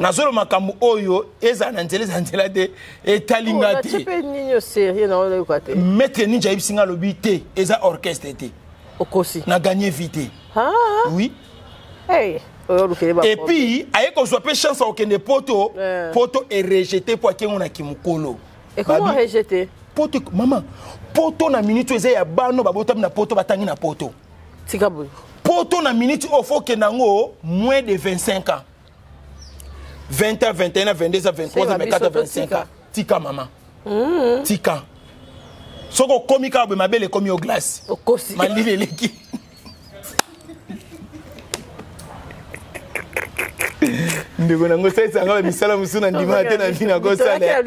na zolo makambu oyo eza na nzela te etalinga te maître ninja ibisinga lobi te eza orchestre te okosi na gagner vite oui hey et puis aye ko soit chance au kende poto est rejeté pour akengo na kimukolo et comment rejeté poto maman poto na minute eza ya bano babotam na poto batangi na poto tikabu poto na minute au faut que nango moins de 25 ans 20 ans 21 ans 22 ans 23 ans 24 ans 25 ans tika maman tika soko komika be mabele komi au glace okosi malile leki ndeko nango sasa ngaba misala musuna ndima te na ndina ko sala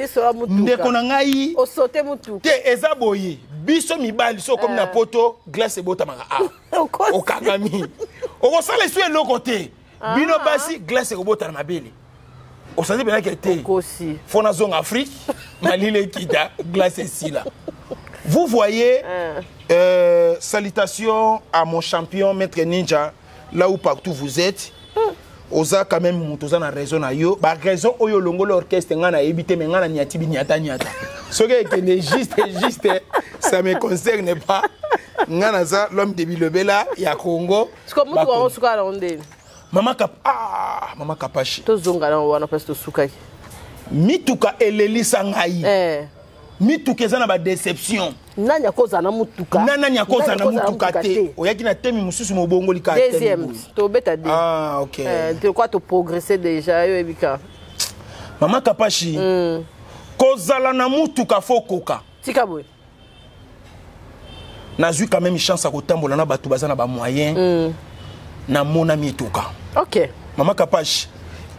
ndeko nangai osote mutu te eza boye biso mibali so comme na poto glace ebota maka okangami okosala esu eloko te bino basi glace ekobota na mabele osandi pena ke te fona zone Afrique malile kita glace esila. Vous voyez salutations à mon champion maître Ninja là où partout vous êtes. Oza quand même mutoza na raison na yo ba raison oyo longo l'orchestre ngana ebité mais ngana nyati bi nyata ce qui est juste ça me concerne pas ngana za l'homme de Bilobela ya Congo comme mutu wa suka la onde mama kapashi to zonga na wana parce que suka mituka elelisa ngai mituka eza na ba déception nanya koza na mutuka te oyaki na temi mususu mobongo lika deuxième to beta de OK tu quoi to progresser déjà yo ebika mama kapashi kozala na mutuka fokoka tika boy nazui quand même chance à kotambola na batu bazana ba moyen na mona mituka OK mama kapashi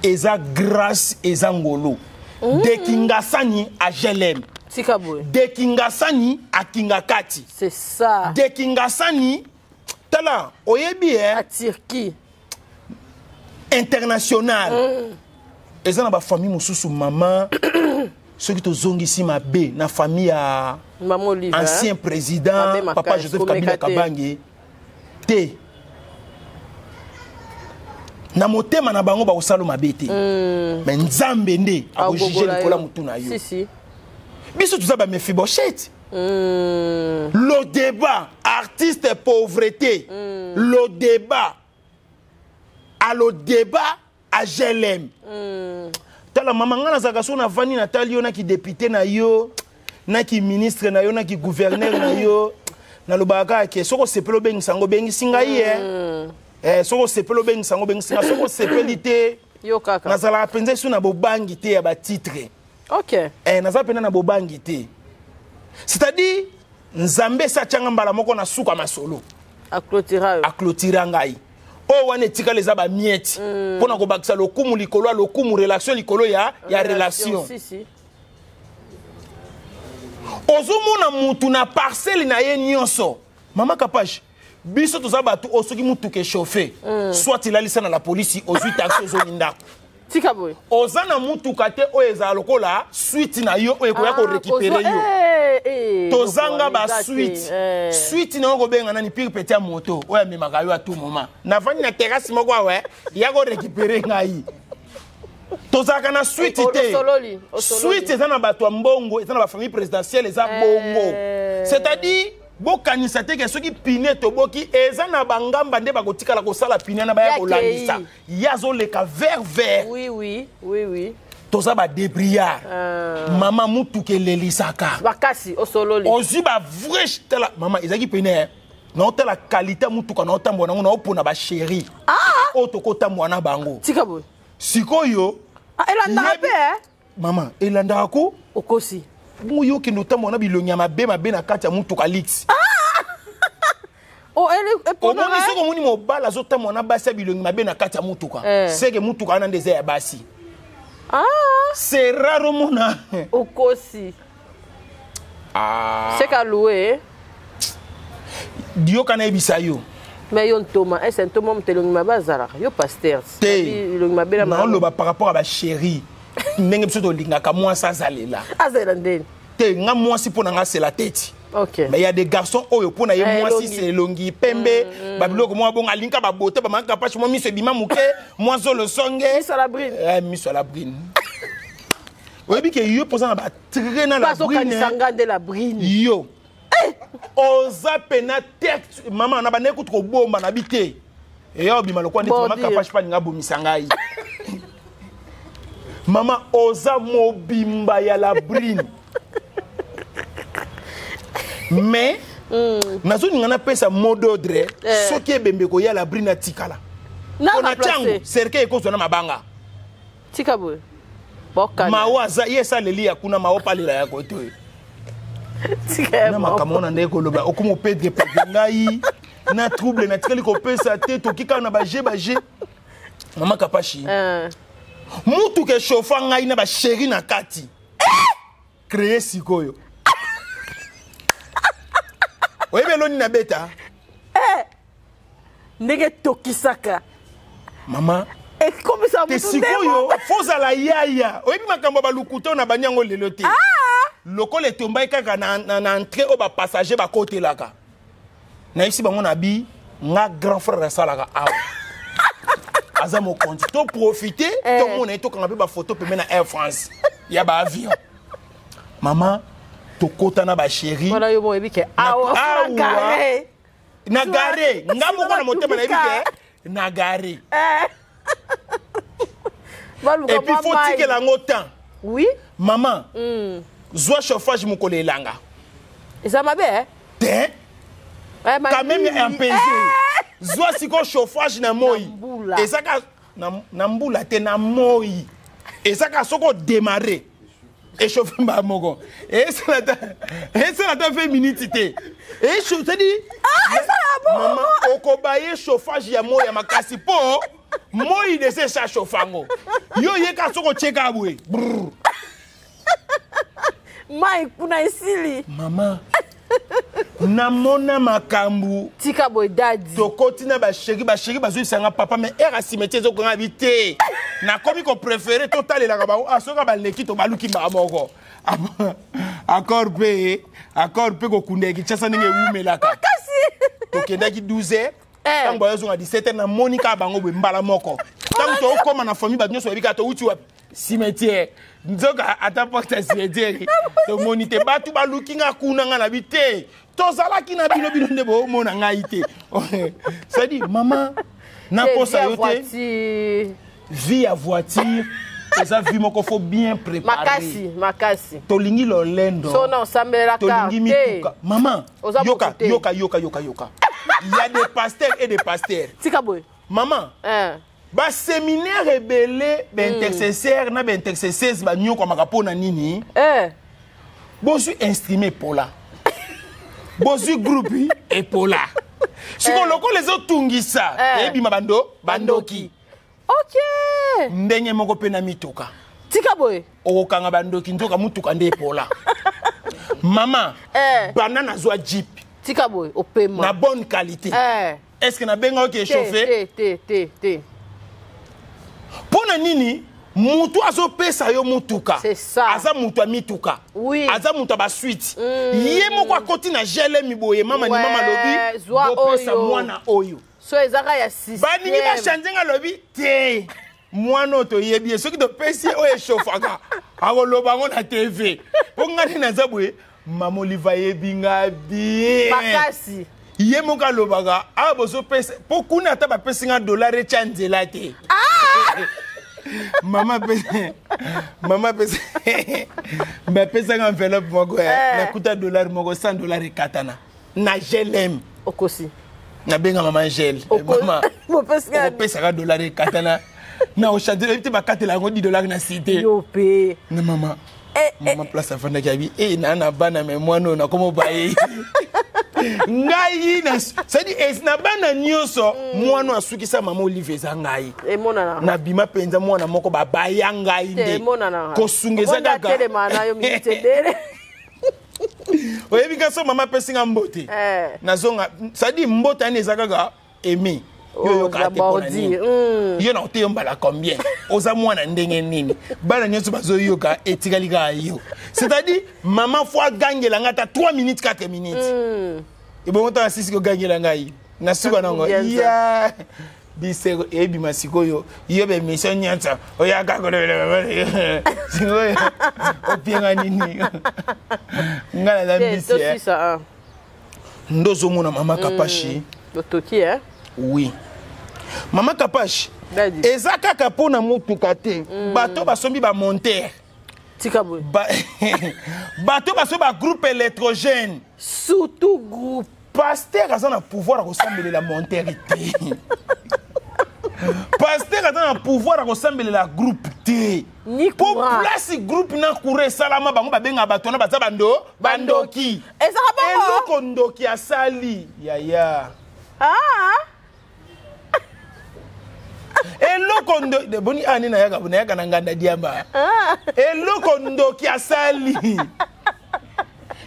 eza grâce eza ngolo de Kingasani à Jelem de Kingasani à Kingakati. C'est ça. De Kingasani, tala, oyebi à Turquie. International. Et ça na ba famille mususu maman. Ceux qui te zongi si ma bé na famille à ancien président papa Joseph Kabila Kabange. Te. Na motema na bango ba osalo mabete. Mais nzambe nde akojije likola mutu na yo. Si. Biso tout ça ba Mephibosheth. Le débat artiste et pauvreté. Le débat à Jelem. Tala mama ngana zakaso na vani na tali yo na ki député na yo, na ki ministre na yo, na ki gouverneur na yo. Na lobaka ke soko sepelo bengi sango bengi singa ye. Soko sepelo bengi sango bengi singa soko sepelité. Yo kaka. Na zala penze su na bobangi te ya ba titre. OK. Naza pena na bobangi te. C'est-à-dire nzambe sa tianga mbala moko na suka masolo. A clôtira ngai. O wane tika les aba mieti. Pona ko bakisa lokumu likolo lokumu relation likolo ya relation. Si. Ozomona mutu na parcelle na ye nyonso. Mama kapashi. Biso tozaba tu osoki mutu ke chauffer. Soit il a lisa na la police ozui taxi ozoninda. Tika boy. Ozana mutu kate o eza lokola suite na yo o ekoya ko récupérer yo. Tozanga ba suite. Suite na ko benga nani pire petit moto. Oya memaka yo à tout moment. Na vani na terrasse moko ouais, ya ko récupérer ngai. Tozaka na suite te. Suite eza na bato mbongo, eza na ba famille présidentielle eza bongo. C'est-à-dire bokanisa te ke soki pine to boki eza na bangamba nde bakotikala kosala pine na baya kolangisa yazo leka vert. Oui. Toza ba débriard. Mama mutu ke lelisaka. Bakasi osololi. Ozi ba vrai tela mama ezaki pine. Na otela qualité mutu kana otambo na opona ba chéri. Otokota mwana bango. Tika boy. Sikoyo. Elanda pe mama elanda ko okosi. Muyo ki notambo na bilongi mabe na kati ya mutu ka lix. Elle pendant ça ko muni mobala zotambo na basi bilongi mabe na kati ya mutu ka. C'est que mutu ka na ndeze ya basi. C'est rare mona. Okosi. C'est qu'à louer. Dio kana ebisa yo. Mais yon Thomas, est-ce un Thomas mtelongi mabazara? Yo pasteur. Non, le par rapport à ma chérie. ndenge biso tolingaka mwasi azalela azela ndeni te nga mwasi mpo na nga c'est la tête. OK. Mais il y a des garçons oh pour na ye mwasi c'est longi pembe babiloko mwa bonga linka ba bote ba manga pache moi miso bima muke moi zo le songe miso la brine miso la brine. Oyebi ke yo posana ba traîner la brine sangande la brine yo oza pena tête maman na ba ne ko bomba na bité et yo bima lokwa ndeti mama kapache pa nga bomisa ngai maman oza mobimba ya la brine. Mais nazo ngana pesa mot d'ordre soki ebembe ko ya la brina tikala na changu serke ko zona mabanga tika boy boka mawaza yesa leli ya kuna maopalela ya koto tika na makamona ndeko loba okumo pedre ngai na trouble na tikali ko pesa te to kika na baje mama kapashi mutu ke chauffa ngai na ba chéri na kati créer sikoyo. Oui, mais l'on n'a bêta. Nege tokisaka. Maman. Et comme ça, vous savez, faut à la yaya. Oui, mais quand on va l'oucouter, on a bagné en l'éloté. Le col est tombé quand on a entré au passager à côté là. Na ici, on a dit, n'a grand frère ça là. Aza mo compte. To profiter, tout le monde est quand on a vu ma photo pour mettre Air France. Il y a un avion. Maman. Tokota na ba chéri voilà yo mo ebike awa na gare ngamo ko na motema na ebike na gare et puis faut tirer la ngotan oui maman zwa chauffage mukole elanga ça m'a bien te quand même un peu zwa siko chauffage na moi et ça na mbula te na moi et ça ka soko démarrer et chauffer ma mogo et ça la féminité et je te dis maman okobaye chauffage ya mo ya makasi po mo il essaie ça chauffango yo ye ka soko cheka bwe mai kuna isili maman namona makambu tika boy dadi tokoti na ba chéri bazo sanga papa mais era cimetière zo ko ngabité na komi ko préféré total la ba asoka ba leki to baluki ba moko accord pe ko kundeki chasa ninge wumelaka to kendaki 12h tant boyo zo 17h na monika bango be mbala moko tant to koma na famille ba nyoso ebika to uti wapi cimetière nzoka ataporta cimetière to monite batu baluki nga kuna nga na bité tozalaki na bino ndebo mona ngai te ça dit maman na posa yote vie à voiture ça vie moko faut bien préparer makasi tolingi lo lendo so na osambela tolingi mituka maman yoka il y a des pasteurs et des pasteurs tika boy maman ba séminaire rebelle d'intercesseur na ba intercesseurs ba nyoko makapo na nini bosu instrument pola bosu groupe et pola siko loko les autres tungisa ebima bandoki OK ndenge moko pe na mituka tika boy okanga bandoki ndoka mutuka nde pola maman banana zwa jeep tika boy opema na bonne qualité est-ce que na benga OK chauffer te pona nini mutu azo pesa yo mutuka c'est ça aza mutu a mituka oui aza mutu ba suite ye moko akoti na gele miboye mama ni mama lobi bo pesa mwana oyo so ezaka ya système baningi ba changer nga lobi te mwana to yebi soki to pesi o e chauffaka akoloba ngo na TV po ngani na zabwe mama Oliva yebinga bi makasi ye moko alobaka abozo pesa po kuna ata ba pesi nga dollar chanzela te Maman pesa ba pesa nga enveloppe moko na kuta dollar moko $100 katana na gelem okosi na benga mama gel mama mo pesa ka dollar katana na o chanter petit ba katela ngo $10 na cité yo pe na mama mama place afanda kabi na bana me mwana na komo baye ngai na c'est-à-dire na bana nyoso mwana asukisa mama Olive za ngai emonana na bima penza mwana moko babaya ngai nde kosungeza daga tele mana yo mitedere oyebi ka so mama pesinga mbote nazonga c'est-à-dire mbota ne zakaga aimer yo ka te pona nini yo na te mbala combien oza mwana ndenge nini bana nyonso bazo yoka etikali ka yo c'est-à-dire maman fois gangela ngata 3 minutes 4 minutes et bon temps sisi ko gangela ngai na suka nango ya biseko ebi masiko yo be mission nyanta oya ka ko sikoyo opienga nini ngala la bisi ndozo mona mama Kapashi Toki, hein? Oui. Maman Kapashi. Eza kaka pona mutuka te. Bato basombi ba monter. Tikabwe. Bato basombi ba groupe électrogène. Surtout groupe. Pasteur a un pouvoir à ressembler la monter. Pasteur a un pouvoir à ressembler la groupe T. Pour place groupe na courir salama bango ba benga bato na baza bandoki. Eza ba kondoki asali. Ya. Eloko ndo boni ani na yaka na nganda diamba. Eloko ndo ki asali.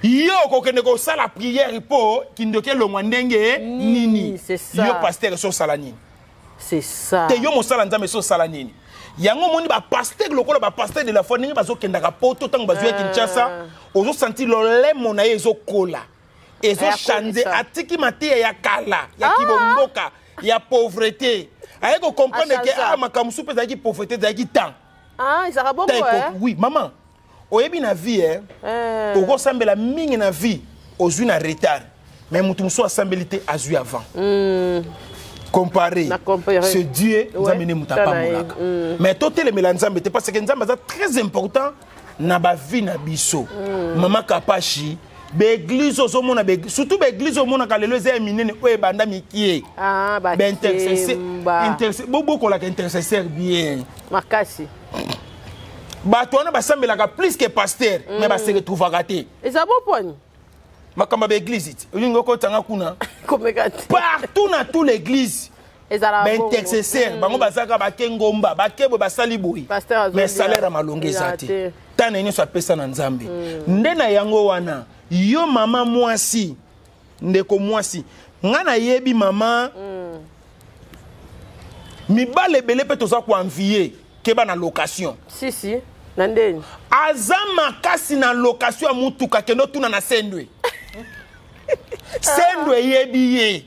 Yo ko kende ko sala prière po kindoke longwa ndenge nini. C'est ça. Yo pasteur so sala nini. C'est ça. Te yo mosala nzambe so sala nini. Yango moni ba pasteur lokola ba pasteur de la foi ningi bazo kenda ka poto tango bazo Kinshasa ozo sentir lo lemo na yezo kola. Ezo chande atiki matia ya kala ya kibomboka ya pauvreté ayeko comprendre que makamusu pe za ki pauvreté za ki temps ça va bon oui maman oyebi na vie oko sambela mingi na vie ozui na retard mais mutu muso asambelité azui avant comparé ce Dieu nous a mené mutapa molaka mais totele melanzambe te parce que nzamba za très important na ba vie na biso maman Kapashi l'église au monde surtout l'église au monde quand les lois minene o banda mikie intercesseur beaucoup la intercesseur bien makasi bato na basambela ka plus que pasteur mais ba se retrouver raté et ça bon point makamba l'église ulingo ko tanga kuna partout na toute l'église intercesseur bango bazaka ba kengomba ba kebo ba saliboui mais salaire malonge zate tana ni so pesa na nzambe ndena yango wana yo mama mwasi ndeko mwasi ngana yebi mama mibale bele pe toza ko envier keba na location si nandeni azama kasi na location ya mutuka kendo tuna na sendwe sendwe yebi ye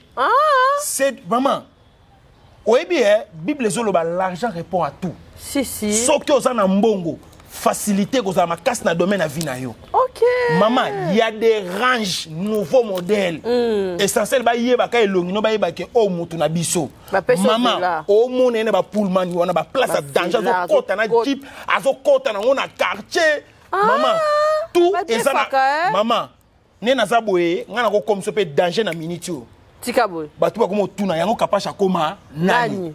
c'est maman oyebi bible zoloba l'argent répond à tout si soki oza na mbongo facilité que ça ma casse na domaine à vie na yo. OK. Maman, il y a des ranges nouveaux modèles. Essentiel ba yeba ka elongi no ba yeba ke o mutu na biso. Maman, o mona ne ba pullman yo na ba place à danger zo kota na jeep, azo kota na ngona quartier. Maman, tout et ça maman, ne na za boye, ngana ko comme so pe danger na minute yo. Tikaboy. Ba tu ba komo tuna yango kapasha koma nani.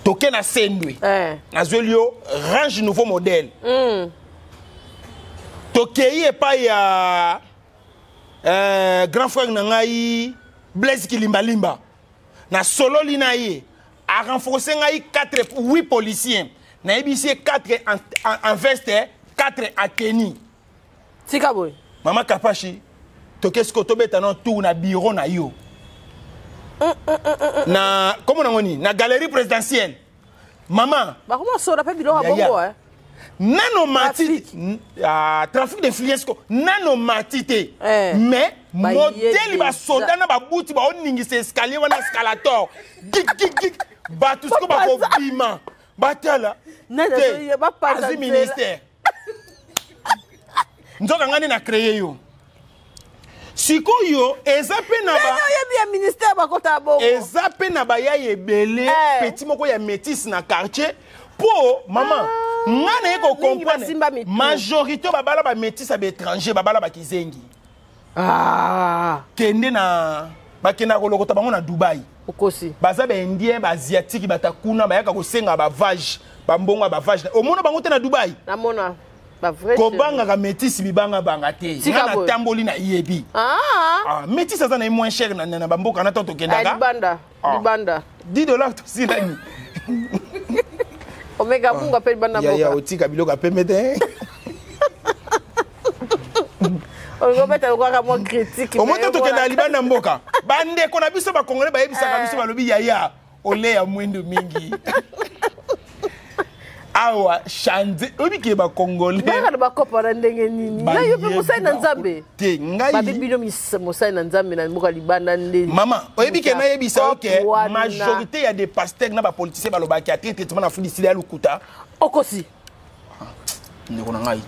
Toke na sendwe nazolio range nouveau modèle tokei epa ya grand frère na ngai Blaise Kilimbalimba na solo lina ye a renforcer ngai 8 policiers na ebisi 4 en veste 4 à Keni Tikaboy Maman Kapashi toke skotobeta na tour na bureau na yo na comment on dit na galerie présidentielle maman ba comment ça rappelle bilo bongo nano matite trafic d'influence ko nano matite mais modèle ba soda na ba buti ba oningisa escalier wana escalator gig ba tout ce ko ba ko bima batala na ba pas ministère nzoka ngani na créer yo sikoyo ezape na ba ya ministère ba kota bongo ezape na ba ya ebele petit moko ya métis na quartier po maman ngana eko comprendre majorité ba bala ba métis à étranger ba bala ba kizengi kende na ba kena ko lokota bango na Dubai okosi baza ba indien ba asiatique batakuna ba yaka ko senga ba vage ba mbongo ba vage omona bango te na Dubai na mona ba vrai kobanga ka métis bibanga banga te na tamboli na yebi métis ça na moins cher na bamboka na tonto kendaka libanda $10 to silani omega bunga pe libanda mboka ya otika biloko apemete on va mettre encore moi critique au moins to kenda libanda mboka bande kona biso ba congolais ba yebisaka biso balobi yaya ole ya mwendo mingi awa chande obi ke ba congolais bana ba kopara ndenge nini na yo pe musai na nzambe te ngai ba bibino musai na nzambe na mboka libanda nde mama obi ke na yebisa OK majorité ya des pasteurs na ba politiciens ba lobaki a traitement na fudi sila lukuta okosi ndeko na ngai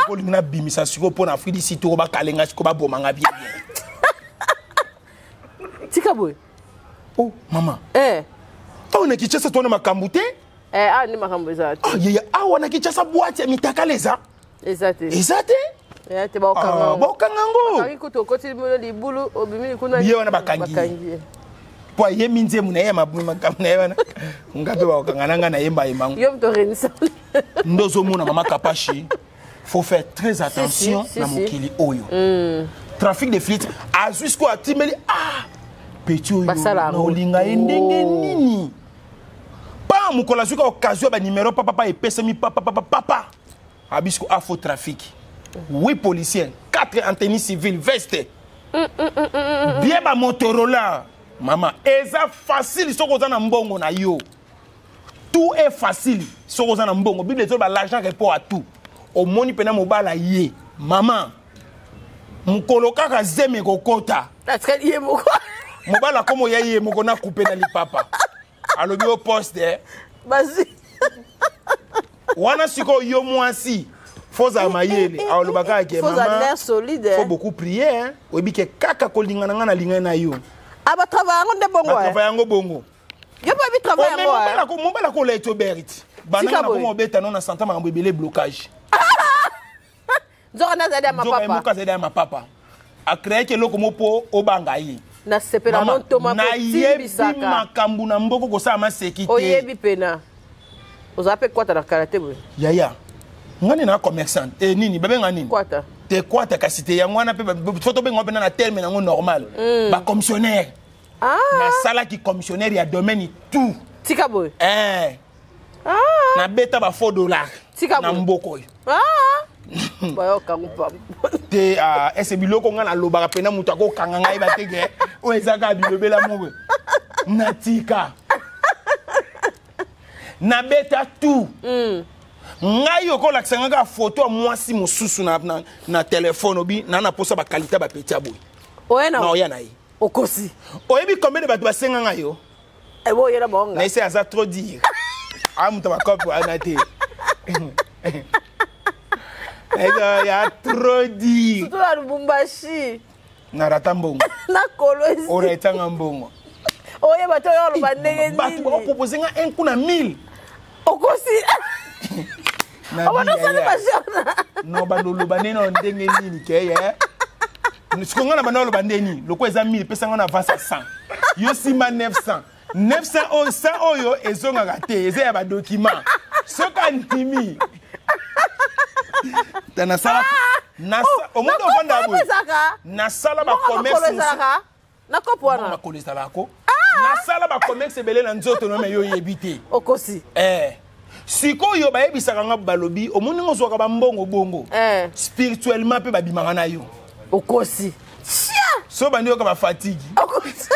ko lingina bimisa siko pona Afrique d'ici to ba kalenga siko ba bomanga bien tika boy oh mama on a kichasa to na makambute ni makambo ezati ya wana kichasa boîte ya mitakaleza ezati te ba okangango kangi kuto koti libulu obimini kuna ye wana bakangi po ye minze muna ye makambo na ye wana ngabe ba okangananga na yemba yemango yo mto renisa ndozo muna mama kapashi faut faire très attention na mokili oyo trafic de flics azusko atimeli petit oyo na olinga endenge nini pa mukola zuka occasion ba numéro papa epesemi papa abisko afo trafic 8 policiers 4 en tenue civile veste bien ba Motorola mama eza facile soko za na mbongo na yo tout est facile soko za na mbongo bible zo ba l'argent répond à tout au moni pena mobala ye mama mukolo kaka zeme kokota ye moko mobala komo ye moko na couper na lipapa alobi au poste basi wana siko yo mwasi foza mayele alobaka ke mama foza l'air solide faut beaucoup prier hein obi ke kaka kolinga na linga na yo aba travailler nde bongo travailler ngo bongo yo pas bi travailler ngo mobala ko leto berit banana ko mobeta non na santa mambo ebele blocage nzoka na zadi ya mapapa nzoka zadi ya mapapa a créer ke loko mopo obanga yi na sepela non toma na yebi makambu na mboko ko sa ma sécurité oyebi pena ozape kwata na karate boy yaya ngani na commerçant nini bebe ngani kwata te kwata kasite ya mwana pe photo be ngopena na terme nango normal ba commissionnaire na sala ki commissionnaire ya domaine tout tika boy na beta ba faux dollar na mboko bayo kangupa te ese biloko nga na lobaka pena mutu akokanga ngai bateke o ezaka bilobela mowe natika na beta tout ngai okolakisa nga photo ya mwasi mosusu na telefone obi na posa bakalite bapeti ya boye na oya na ye okosi oyebi combien de bato basenga ngai yo oyela bonga na ese aza trop dire mutu bakope wana te ya trop dire surtout la Lubumbashi na rata mbongo na kolwezi ora etanga mbongo oye bato yo lo bandenge nini bato ba proposer nga 1 coup na 1000 okosi na sala bashona no bandolo baneno ndenge nini keye nisiko nga na bandolo bandeni loko eza 1000 pesa nga na avance 100 yo sima 900 o 100 oyo ezonga gate eza ya ba document soka ndimi na sala omuntu ofanda boy na sala ba commerce na kopwana na kolesa lako na sala ba commerce belé na nzoto no me yo yebite okosi siko yo ba yebisaka nga balobi omuntu ngozwaka ba mbongo bongo spirituellement pe babimanga na yo okosi so bandi yo ka ba fatigue okosi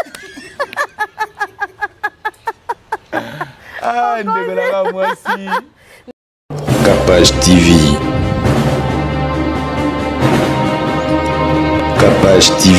ndebelaka mwasi Capage TV. Capage TV.